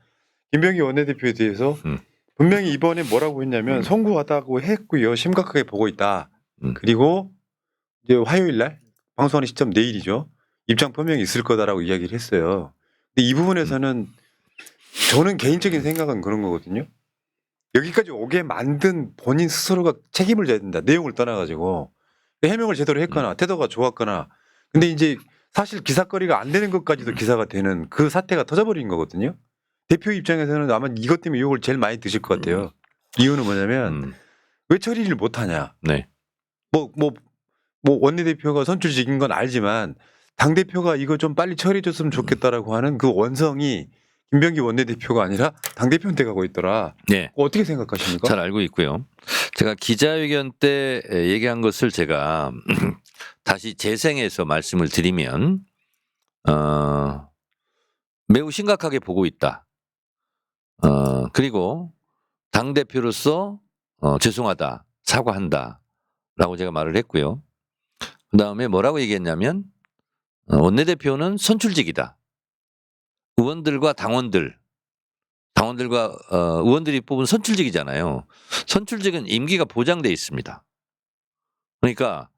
김병기 원내대표에 대해서 분명히 이번에 뭐라고 했냐면 송구하다고 했고요. 심각하게 보고 있다. 그리고 이제 화요일 날 방송하는 시점 내일이죠. 입장 표명이 있을 거다라고 이야기를 했어요. 근데 이 부분에서는 저는 개인적인 생각은 그런 거거든요. 여기까지 오게 만든 본인 스스로가 책임을 져야 된다. 내용을 떠나가지고 해명을 제대로 했거나 태도가 좋았거나. 근데 이제 사실 기사거리가 안 되는 것까지도 기사가 되는 그 사태가 터져버린 거거든요. 대표 입장에서는 아마 이것 때문에 욕을 제일 많이 드실 것 같아요. 이유는 뭐냐면 왜 처리를 못하냐. 네. 뭐 원내대표가 선출직인 건 알지만 당대표가 이거 좀 빨리 처리해줬으면 좋겠다라고 하는 그 원성이 김병기 원내대표가 아니라 당대표한테 가고 있더라. 네. 어떻게 생각하십니까? 잘 알고 있고요. 제가 기자회견 때 얘기한 것을 제가 다시 재생해서 말씀을 드리면 매우 심각하게 보고 있다. 그리고 당대표로서 죄송하다. 사과한다라고 제가 말을 했고요. 그다음에 뭐라고 얘기했냐면 원내대표는 선출직이다. 의원들과 당원들과 의원들이 뽑은 선출직이잖아요. 선출직은 임기가 보장돼 있습니다. 그러니까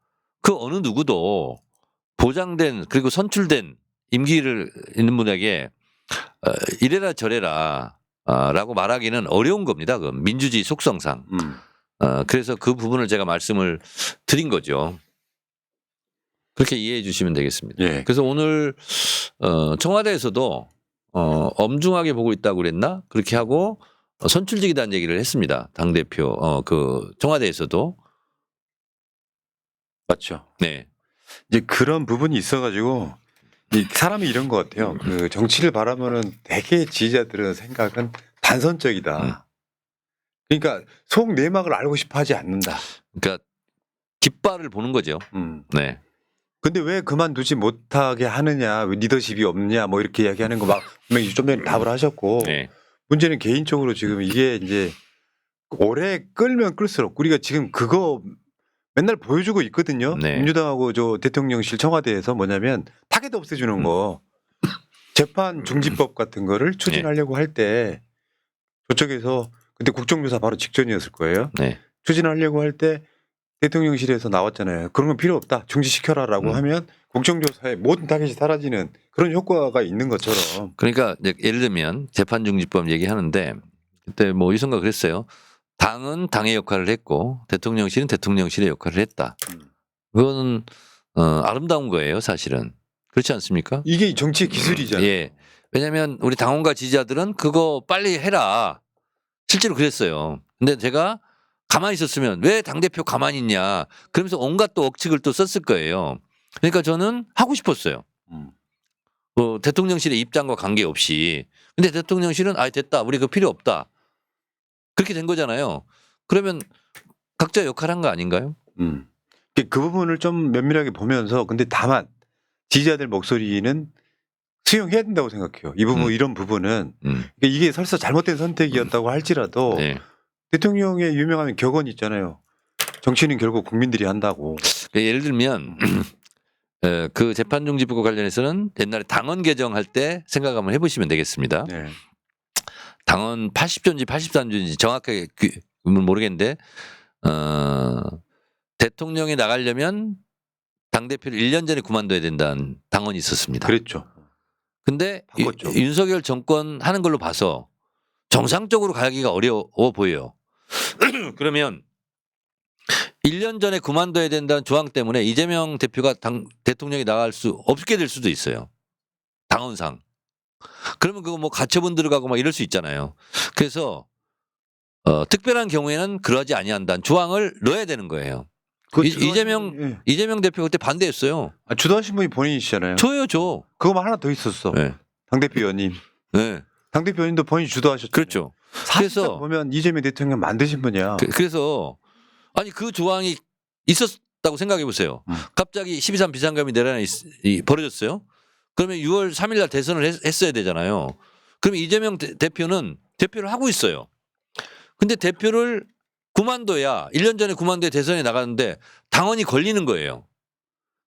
그 어느 누구도 보장된 그리고 선출된 임기를 있는 분에게 이래라 저래라 라고 말하기는 어려운 겁니다. 그 민주주의 속성상. 그래서 그 부분을 제가 말씀을 드린 거죠. 그렇게 이해해 주시면 되겠습니다. 예. 그래서 오늘 청와대에서도 엄중하게 보고 있다고 그랬나? 그렇게 하고 선출직이라는 얘기를 했습니다. 당대표 그 청와대에서도. 맞죠. 네. 이제 그런 부분이 있어가지고 이 사람이 이런 것 같아요. 그 정치를 바라보는 대개 지지자들은 생각은 단선적이다. 그러니까 속 내막을 알고 싶어하지 않는다. 그러니까 깃발을 보는 거죠. 네. 근데 왜 그만두지 못하게 하느냐, 왜 리더십이 없느냐, 뭐 이렇게 이야기하는 거 막 분명히 좀 전에 답을 하셨고 네. 문제는 개인적으로 지금 이게 이제 오래 끌면 끌수록 우리가 지금 그거 맨날 보여주고 있거든요. 네. 민주당하고 저 대통령실 청와대에서 뭐냐면 타겟 없애주는 거 재판 중지법 같은 거를 추진하려고 할 때 저쪽에서 그때 국정조사 바로 직전이었을 거예요. 네. 추진하려고 할 때 대통령실에서 나왔잖아요. 그런 건 필요 없다. 중지시켜라라고 하면 국정조사에 모든 타겟이 사라지는 그런 효과가 있는 것처럼. 그러니까 이제 예를 들면 재판중지법 얘기하는데 그때 뭐 이성가 그랬어요. 당은 당의 역할을 했고 대통령실은 대통령실의 역할을 했다. 그거는 아름다운 거예요, 사실은. 그렇지 않습니까? 이게 정치의 기술이잖아요. 예. 왜냐하면 우리 당원과 지지자들은 그거 빨리 해라. 실제로 그랬어요. 근데 제가 가만히 있었으면 왜 당대표 가만히 있냐. 그러면서 온갖 또 억측을 또 썼을 거예요. 그러니까 저는 하고 싶었어요. 대통령실의 입장과 관계없이. 근데 대통령실은 됐다. 우리 그거 필요 없다. 그렇게 된 거잖아요. 그러면 각자 역할한 거 아닌가요? 그 부분을 좀 면밀하게 보면서 근데 다만 지지자들 목소리는 수용해야 된다고 생각해요. 이 부분 이런 부분은 그러니까 이게 설사 잘못된 선택이었다고 할지라도 네. 대통령의 유명한 격언이 있잖아요. 정치는 결국 국민들이 한다고. 그러니까 예를 들면 그 재판중지부 관련해서는 옛날에 당헌 개정할 때 생각 한번 해보시면 되겠습니다. 네. 당헌 80조인지 83조인지 정확하게 모르겠는데 대통령이 나가려면 당대표를 1년 전에 그만둬야 된다는 당헌이 있었습니다. 그랬죠. 근데 바꿨죠. 윤석열 정권 하는 걸로 봐서 정상적으로 가기가 어려워 보여요. 그러면 1년 전에 그만둬야 된다는 조항 때문에 이재명 대표가 대통령이 나갈 수 없게 될 수도 있어요. 당헌상. 그러면 그거 뭐 가처분 들어가고 막 이럴 수 있잖아요. 그래서 특별한 경우에는 그러지 아니한다는 조항을 넣어야 되는 거예요. 이재명 대표 그때 반대했어요. 주도하신 분이 본인이시잖아요. 저요, 저. 그거만 하나 더 있었어. 네. 당대표 연임. 네. 당대표 연임도 본인이 주도하셨죠. 그렇죠. 사실상 그래서 보면 이재명 대통령 만드신 분이야. 그래서 아니 그 조항이 있었다고 생각해 보세요. 갑자기 12.3 비상감이 내란이 벌어졌어요. 그러면 6월 3일 날 대선을 했어야 되잖아요. 그러면 이재명 대표는 대표를 하고 있어요. 근데 대표를 그만둬야 1년 전에 그만둬야 대선에 나가는데 당헌이 걸리는 거예요.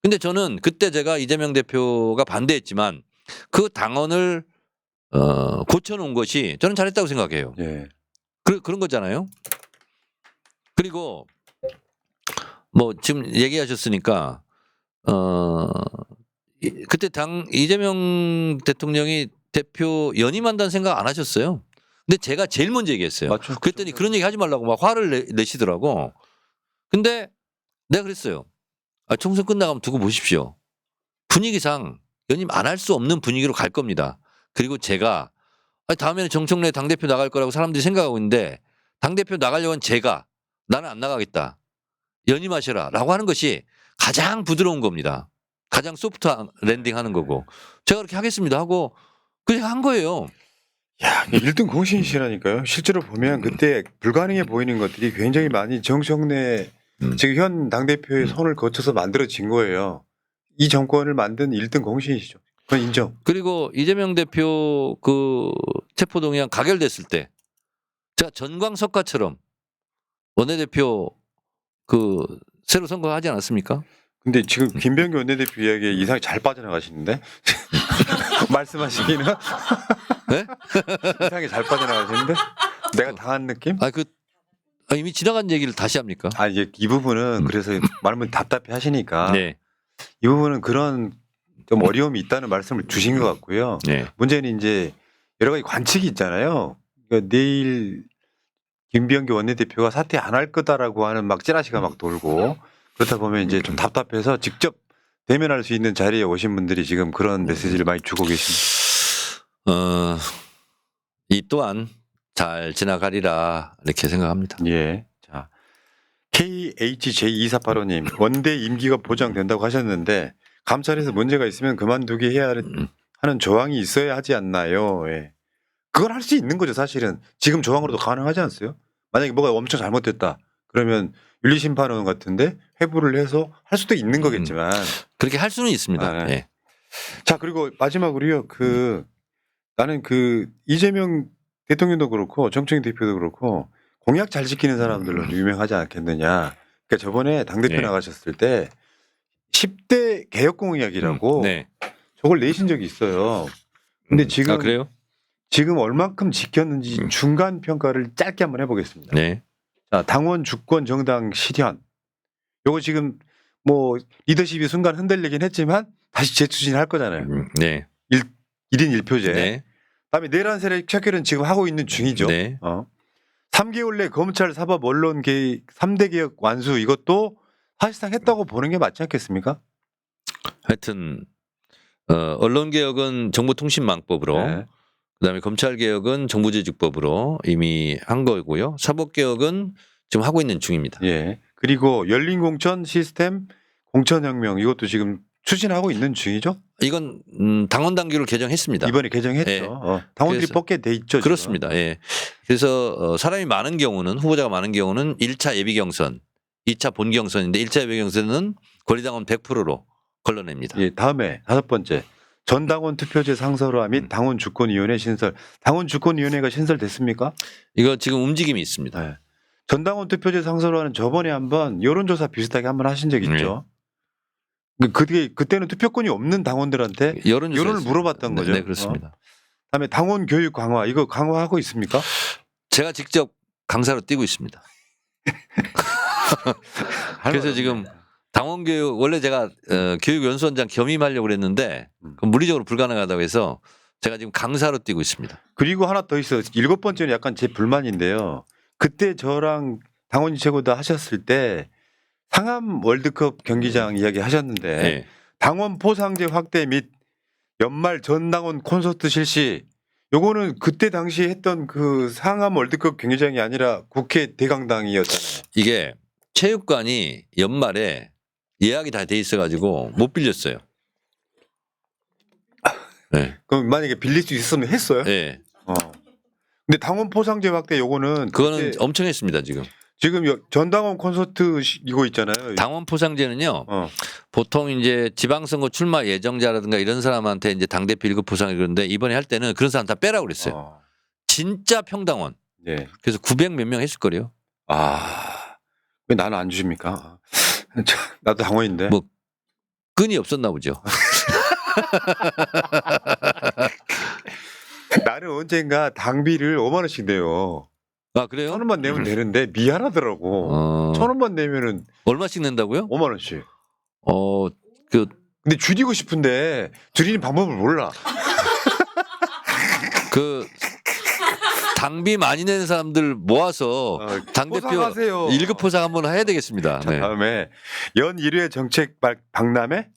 근데 저는 그때 제가 이재명 대표가 반대했지만 그 당헌을 고쳐놓은 것이 저는 잘했다고 생각해요. 예. 그런 거잖아요. 그리고 뭐 지금 얘기하셨으니까 그때 이재명 대통령이 대표 연임한다는 생각 안 하셨어요. 근데 제가 제일 먼저 얘기했어요. 맞죠. 그랬더니 그런 얘기 하지 말라고 막 화를 내시더라고. 근데 내가 그랬어요. 총선 끝나가면 두고 보십시오. 분위기상 연임 안 할 수 없는 분위기로 갈 겁니다. 그리고 제가 다음에는 정청래 당대표 나갈 거라고 사람들이 생각하고 있는데 당대표 나가려면 나는 안 나가겠다. 연임하셔라 라고 하는 것이 가장 부드러운 겁니다. 가장 소프트 랜딩하는 거고 제가 그렇게 하겠습니다 하고 그냥 한 거예요. 야, 1등 공신이시라니까요. 실제로 보면 그때 불가능해 보이는 것들이 굉장히 많이 정청래 지금 현 당대표의 손을 거쳐서 만들어진 거예요. 이 정권을 만든 1등 공신이시죠. 그건 인정. 그리고 이재명 대표 그 체포동의안 가결됐을 때 제가 전광석화처럼 원내대표 그 새로 선거하지 않았습니까? 근데 지금 김병기 원내대표 이야기에 이상하게 잘 빠져나가시는데 말씀하시기는 네? 이상하게 잘 빠져나가시는데 내가 당한 느낌? 이미 지나간 얘기를 다시 합니까? 이제 이 부분은 그래서 말하면 답답해 하시니까 네. 이 부분은 그런 좀 어려움이 있다는 말씀을 주신 것 같고요. 네. 문제는 이제 여러 가지 관측이 있잖아요. 그러니까 내일 김병기 원내대표가 사퇴 안 할 거다라고 하는 막 찌라시가 막 돌고 그렇다 보면 이제 좀 답답해서 직접 대면할 수 있는 자리에 오신 분들이 지금 그런 메시지를 많이 주고 계십니다. 이 또한 잘 지나가리라 이렇게 생각합니다. 예. 자, KHJ2485님 원대 임기가 보장된다고 하셨는데 감찰에서 문제가 있으면 그만두게 해야 하는 조항이 있어야 하지 않나요? 예. 그걸 할 수 있는 거죠, 사실은. 지금 조항으로도 가능하지 않습니까? 만약에 뭐가 엄청 잘못됐다. 그러면 윤리심판원 같은데 회부를 해서 할 수도 있는 거겠지만. 그렇게 할 수는 있습니다. 네. 자, 그리고 마지막으로요. 나는 이재명 대통령도 그렇고 정청래 대표도 그렇고 공약 잘 지키는 사람들로 유명하지 않겠느냐. 그러니까 저번에 당대표 네. 나가셨을 때 10대 개혁 공약이라고 네. 저걸 내신 적이 있어요. 근데 지금 그래요? 지금 얼만큼 지켰는지 중간 평가를 짧게 한번 해보겠습니다. 네. 자, 당원 주권 정당 실현. 요거 지금 뭐 리더십이 순간 흔들리긴 했지만 다시 재추진할 거잖아요. 네. 1인 1표제. 네. 다음에 내란 세력 척결은 지금 하고 있는 중이죠. 네. 3개월 내 검찰 사법 언론 개입 3대 개혁 완수 이것도 사실상 했다고 보는 게 맞지 않겠습니까? 하여튼 언론개혁은 정보통신망법으로 네. 그다음에 검찰개혁은 정부조직법으로 이미 한 거고요. 사법개혁은 지금 하고 있는 중입니다. 예. 그리고 열린 공천 시스템 공천혁명 이것도 지금 추진하고 있는 중이죠. 이건 당원 당규를 개정했습니다. 이번에 개정했죠. 네. 당원들이 그래서- 뽑게 돼 있죠. 지금. 그렇습니다. 예. 그래서 사람이 많은 경우는 후보자가 많은 경우는 1차 예비경선, 2차 본경선인데 1차 예비경선은 권리당원 100%로 걸러냅니다. 예, 다음에 5번째 전당원 투표제 상설화 및 당원 주권위원회 신설. 당원 주권위원회가 신설됐습니까? 이거 지금 움직임이 있습니다. 네. 전당원 투표제 상설화는 저번에 한번 여론조사 비슷하게 한번 하신 적 있죠. 그때는 투표권이 없는 당원들한테 여론을 물어봤던 거죠. 네, 그렇습니다. 그다음에 당원 교육 강화 이거 강화하고 있습니까? 제가 직접 강사로 뛰고 있습니다. 그래서 지금 당원 교육 원래 제가 교육연수원장 겸임하려고 그랬는데 물리적으로 불가능하다고 해서 제가 지금 강사로 뛰고 있습니다. 그리고 하나 더 있어요. 7번째는 약간 제 불만인데요. 그때 저랑 당원 최고다 하셨을 때 상암 월드컵 경기장 이야기 하셨는데 네. 당원 포상제 확대 및 연말 전당원 콘서트 실시 요거는 그때 당시 했던 그 상암 월드컵 경기장이 아니라 국회 대강당이었잖아요. 이게 체육관이 연말에 예약이 다 돼 있어가지고 못 빌렸어요. 네. 그럼 만약에 빌릴 수 있었으면 했어요? 네. 근데 당원 포상제 확대 요거는 그거는 엄청 했습니다 지금. 지금 전당원 콘서트 이거 있잖아요. 당원 포상제는요. 보통 이제 지방선거 출마 예정자라든가 이런 사람한테 이제 당대표 1급 포상이 그런데 이번에 할 때는 그런 사람 다 빼라고 그랬어요. 진짜 평당원. 네. 그래서 900 몇 명 했을 거래요. 왜 나는 안 주십니까? 나도 당원인데. 뭐 끈이 없었나 보죠. 나는 언젠가 당비를 5만 원씩 내요. 아 그래요? 1,000원만 내면 되는데 미안하더라고. 1,000원만 내면은 얼마씩 낸다고요? 5만 원씩. 근데 줄이고 싶은데 줄이는 방법을 몰라. 그 당비 많이 내는 사람들 모아서 당대표 1급 포상 한번 해야 되겠습니다. 자, 네. 다음에 연 1회 정책 박람회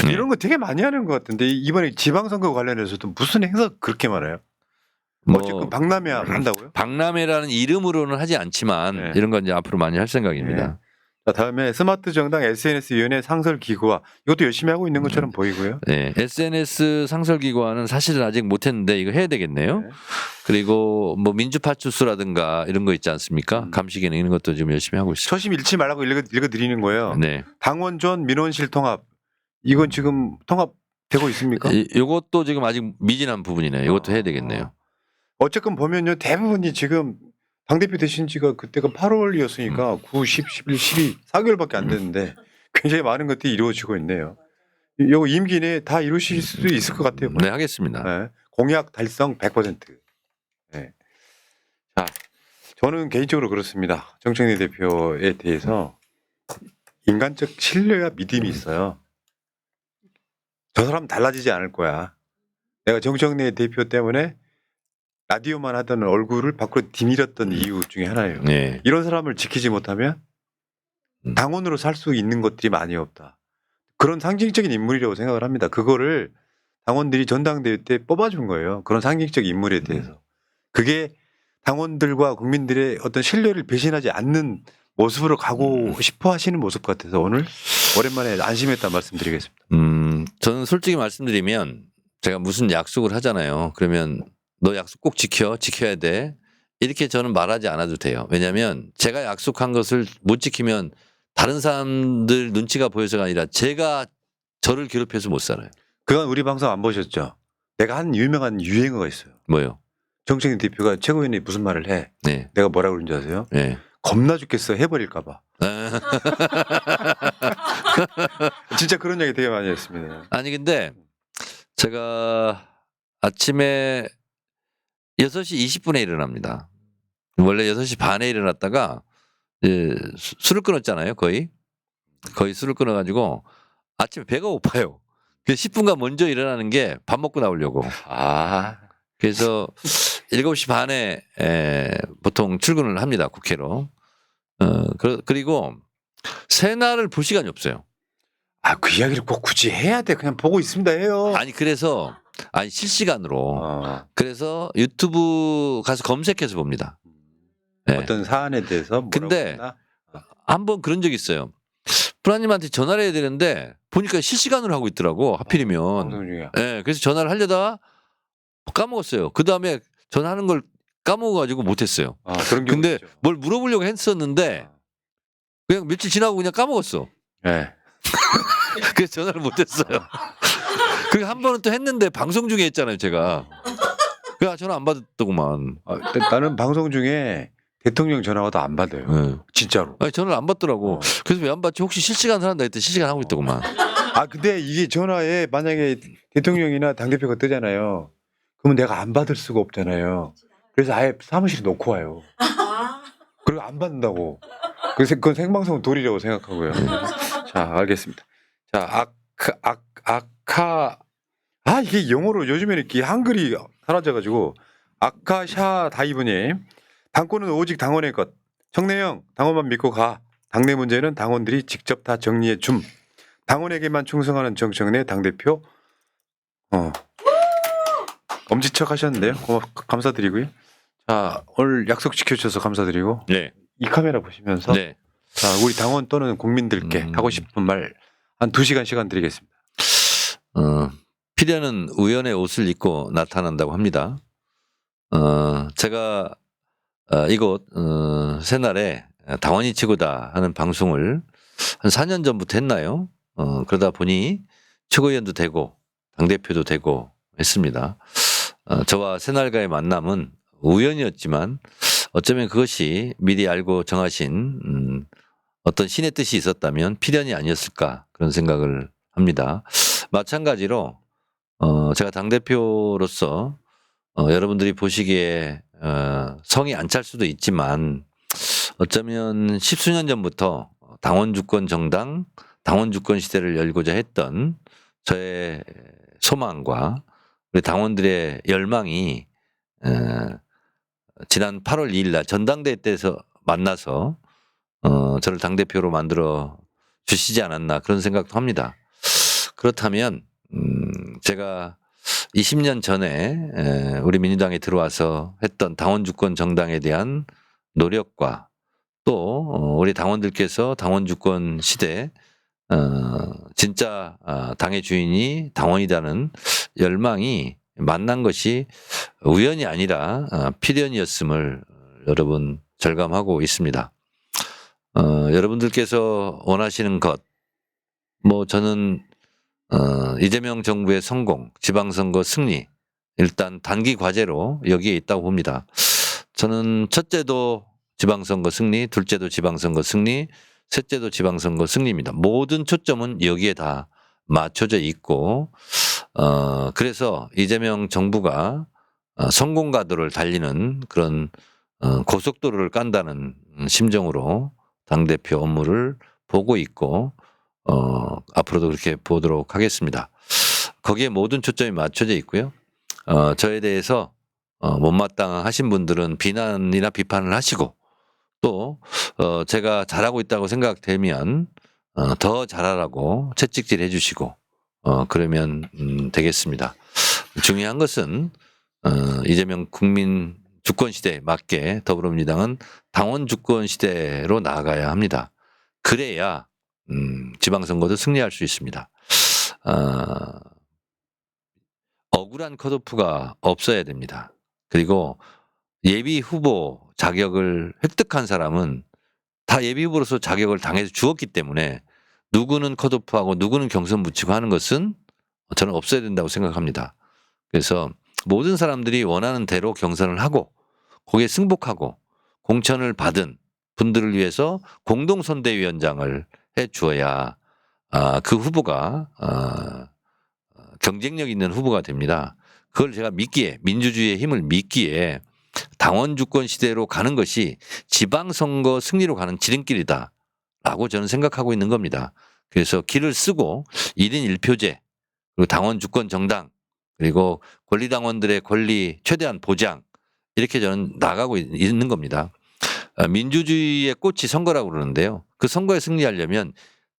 이런 거 되게 많이 하는 것 같은데 이번에 지방선거 관련해서도 무슨 행사 그렇게 많아요? 어쨌든 박람회 한다고요? 박람회라는 이름으로는 하지 않지만 네. 이런 건 이제 앞으로 많이 할 생각입니다. 네. 자, 다음에 스마트 정당 SNS 위원회 상설 기구화 이것도 열심히 하고 있는 것처럼 보이고요. 네, SNS 상설 기구화는 사실은 아직 못했는데 이거 해야 되겠네요. 네. 그리고 뭐 민주파출소라든가 이런 거 있지 않습니까? 감시기능 이런 것도 지금 열심히 하고 있습니다. 초심 잃지 말라고 읽어드리는 거예요. 네. 당원전 민원실 통합 이건 지금 통합되고 있습니까? 이것도 지금 아직 미진한 부분이네요. 이것도 해야 되겠네요. 어쨌건 보면요 대부분이 지금 당대표 되신 지가 그때가 8월이었으니까 9, 10, 11, 12 4개월밖에 안 됐는데 굉장히 많은 것들이 이루어지고 있네요. 이거 임기 내에 다 이루실 수도 있을 것 같아요. 네, 하겠습니다. 네. 공약 달성 100%. 네. 자, 저는 개인적으로 그렇습니다. 정청래 대표에 대해서 인간적 신뢰와 믿음이 있어요. 저 사람 달라지지 않을 거야. 내가 정청래 대표 때문에 라디오만 하던 얼굴을 밖으로 디밀었던 이유 중에 하나예요. 네. 이런 사람을 지키지 못하면 당원으로 살 수 있는 것들이 많이 없다. 그런 상징적인 인물이라고 생각을 합니다. 그거를 당원들이 전당대회 때 뽑아준 거예요. 그런 상징적 인물에 대해서. 그게 당원들과 국민들의 어떤 신뢰를 배신하지 않는 모습으로 가고 싶어 하시는 모습 같아서 오늘 오랜만에 안심했다 말씀드리겠습니다. 저는 솔직히 말씀드리면 제가 무슨 약속을 하잖아요. 그러면 너 약속 꼭 지켜야 돼. 이렇게 저는 말하지 않아도 돼요. 왜냐하면 제가 약속한 것을 못 지키면 다른 사람들 눈치가 보여서가 아니라 제가 저를 괴롭혀서 못 살아요. 그건 우리 방송 안 보셨죠? 내가 한 유명한 유행어가 있어요. 뭐요? 정청래 대표가 최고위원이 무슨 말을 해? 네. 내가 뭐라고 그러는지 아세요? 네. 겁나 죽겠어 해버릴까 봐. 진짜 그런 얘기 되게 많이 했습니다. 아니 근데 제가 아침에 6시 20분에 일어납니다. 원래 6시 반에 일어났다가 술을 끊었잖아요. 거의 술을 끊어가지고 아침에 배가 고파요. 그래서 10분간 먼저 일어나는 게 밥 먹고 나오려고. 그래서 7시 반에 보통 출근을 합니다. 국회로. 그리고 새날을 볼 시간이 없어요. 그 이야기를 꼭 굳이 해야 돼. 그냥 보고 있습니다 해요. 그래서 실시간으로. 그래서 유튜브 가서 검색해서 봅니다. 네. 어떤 사안에 대해서 근데 한번 그런 적이 있어요. 프라님한테 전화를 해야 되는데 보니까 실시간으로 하고 있더라고. 하필이면. 네, 그래서 전화를 하려다가 까먹었어요. 그 다음에 전화하는 걸 까먹어가지고 못했어요. 근데 뭘 물어보려고 했었는데 그냥 며칠 지나고 그냥 까먹었어. 네. 그래서 전화를 못했어요. 그리고 한 번은 또 했는데 방송 중에 했잖아요, 제가. 그래 전화 안 받았더구만. 나는 방송 중에 대통령 전화 와도 안 받아요. 네. 진짜로. 아니 전화를 안 받더라고. 어. 그래서 왜 안 받지? 혹시 실시간 한다 했더니 실시간 하고 있더구만. 근데 이게 전화에 만약에 대통령이나 당대표가 뜨잖아요. 그러면 내가 안 받을 수가 없잖아요. 그래서 아예 사무실에 놓고 와요. 그리고 안 받는다고. 그래서 그건 생방송 도리라고 생각하고요. 자, 알겠습니다. 자, 이게 영어로 요즘에는 이렇게 한글이 사라져가지고 아카샤 다이브님, 당권은 오직 당원의 것. 청내형 당원만 믿고 가. 당내 문제는 당원들이 직접 다 정리해 줌. 당원에게만 충성하는 정청래 당대표. 엄지척 하셨는데요. 감사드리고요. 자, 오늘 약속 지켜주셔서 감사드리고. 네. 이 카메라 보시면서 네. 자, 우리 당원 또는 국민들께 하고 싶은 말 한 2시간 시간 드리겠습니다. 피디는 우연의 옷을 입고 나타난다고 합니다. 제가 이곳 새날에 당원이 최고다 하는 방송을 한 4년 전부터 했나요? 그러다 보니 최고위원도 되고 당대표도 되고 했습니다. 저와 새날과의 만남은 우연이었지만 어쩌면 그것이 미리 알고 정하신 어떤 신의 뜻이 있었다면 필연이 아니었을까 그런 생각을 합니다. 마찬가지로 제가 당대표로서 여러분들이 보시기에 성이 안 찰 수도 있지만 어쩌면 10수년 전부터 당원주권 정당, 당원주권 시대를 열고자 했던 저의 소망과 우리 당원들의 열망이 지난 8월 2일 날 전당대회 때에서 만나서 저를 당대표로 만들어 주시지 않았나 그런 생각도 합니다. 그렇다면 제가 20년 전에 우리 민주당에 들어와서 했던 당원주권 정당에 대한 노력과 또 우리 당원들께서 당원주권 시대 진짜 당의 주인이 당원이라는 열망이 만난 것이 우연이 아니라 필연이었음을 여러분 절감하고 있습니다. 여러분들께서 원하시는 것, 뭐 저는 이재명 정부의 성공, 지방선거 승리, 일단 단기 과제로 여기에 있다고 봅니다. 저는 첫째도 지방선거 승리, 둘째도 지방선거 승리, 셋째도 지방선거 승리입니다. 모든 초점은 여기에 다 맞춰져 있고, 그래서 이재명 정부가 성공가도를 달리는 그런 고속도로를 깐다는 심정으로 당대표 업무를 보고 있고, 앞으로도 그렇게 보도록 하겠습니다. 거기에 모든 초점이 맞춰져 있고요. 저에 대해서 못마땅하신 분들은 비난이나 비판을 하시고 또 제가 잘하고 있다고 생각되면 더 잘하라고 채찍질 해주시고 그러면 되겠습니다. 중요한 것은 이재명 국민 주권 시대에 맞게 더불어민주당은 당원 주권 시대로 나아가야 합니다. 그래야 지방선거도 승리할 수 있습니다. 억울한 컷오프가 없어야 됩니다. 그리고 예비 후보 자격을 획득한 사람은 다 예비 후보로서 자격을 당해서 주었기 때문에 누구는 컷오프하고 누구는 경선 붙이고 하는 것은 저는 없어야 된다고 생각합니다. 그래서 모든 사람들이 원하는 대로 경선을 하고 거기에 승복하고 공천을 받은 분들을 위해서 공동선대위원장을 해 주어야 그 후보가 경쟁력 있는 후보가 됩니다. 그걸 제가 믿기에 민주주의의 힘을 믿기에 당원 주권 시대로 가는 것이 지방선거 승리로 가는 지름길이다라고 저는 생각하고 있는 겁니다. 그래서 길을 쓰고 1인 1표제 그리고 당원 주권 정당 그리고 권리당원들의 권리 최대한 보장 이렇게 저는 나가고 있는 겁니다. 민주주의의 꽃이 선거라고 그러는데요. 그 선거에 승리하려면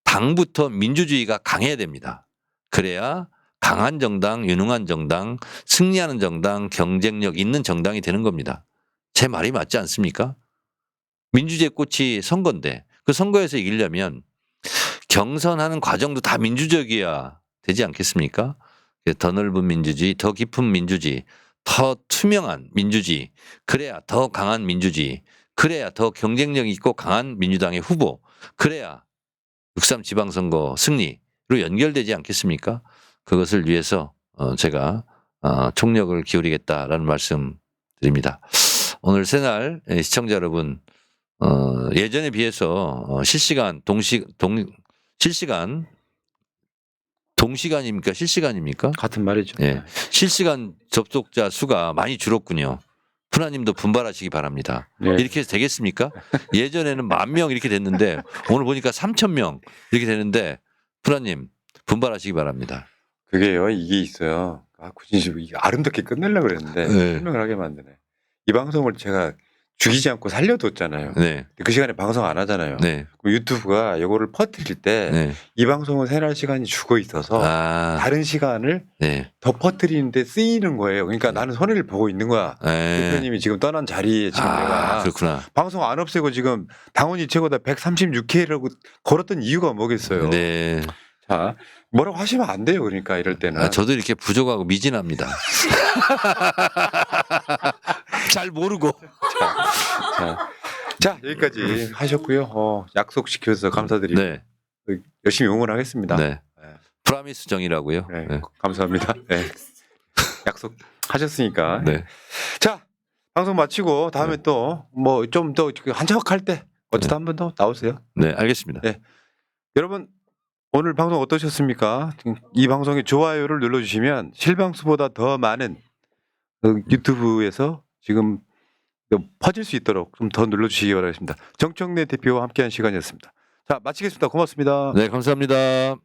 당부터 민주주의가 강해야 됩니다. 그래야 강한 정당, 유능한 정당, 승리하는 정당, 경쟁력 있는 정당이 되는 겁니다. 제 말이 맞지 않습니까? 민주주의의 꽃이 선거인데 그 선거에서 이기려면 경선하는 과정도 다 민주적이어야 되지 않겠습니까? 더 넓은 민주주의, 더 깊은 민주주의, 더 투명한 민주주의, 그래야 더 강한 민주주의, 그래야 더 경쟁력 있고 강한 민주당의 후보, 그래야 6.3 지방선거 승리로 연결되지 않겠습니까? 그것을 위해서 제가 총력을 기울이겠다라는 말씀 드립니다. 오늘 새날 시청자 여러분 예전에 비해서 동시간입니까? 실시간입니까? 같은 말이죠. 예. 실시간 접속자 수가 많이 줄었군요. 푸나님도 분발하시기 바랍니다. 네. 이렇게 해서 되겠습니까? 예전에는 10,000명 이렇게 됐는데 오늘 보니까 3,000명 이렇게 되는데 푸나님 분발하시기 바랍니다. 그게요, 이게 있어요. 굳이 이게 아름답게 끝내려고 그랬는데 네. 설명을 하게 만드네. 이 방송을 제가 죽이지 않고 살려뒀잖아요. 네. 그 시간에 방송 안 하잖아요. 네. 그럼 유튜브가 이거를 퍼뜨릴 때 이 네. 방송은 새날 시간이 죽어 있어서 다른 시간을 네. 더 퍼뜨리는데 쓰이는 거예요. 그러니까 나는 손해를 보고 있는 거야. 네. 대표님이 지금 떠난 자리에 지금 내가 그렇구나. 방송 안 없애고 지금 당원이 최고다 136회라고 걸었던 이유가 뭐겠어요. 네. 자, 뭐라고 하시면 안 돼요. 그러니까 이럴 때는. 저도 이렇게 부족하고 미진합니다. 잘 모르고. 자, 여기까지 하셨고요. 약속시켜서 감사드리고 네. 열심히 응원하겠습니다. 네. 프라미스 정이라고요. 네, 네. 감사합니다. 네. 약속하셨으니까. 네. 자, 방송 마치고 다음에 또 뭐 좀 더 한적할 때 어쨌든 한 번 더 나오세요. 네, 알겠습니다. 네. 여러분 오늘 방송 어떠셨습니까? 이 방송에 좋아요를 눌러주시면 실방수보다 더 많은 유튜브에서 지금 퍼질 수 있도록 좀 더 눌러주시기 바라겠습니다. 정청래 대표와 함께한 시간이었습니다. 자, 마치겠습니다. 고맙습니다. 네, 감사합니다.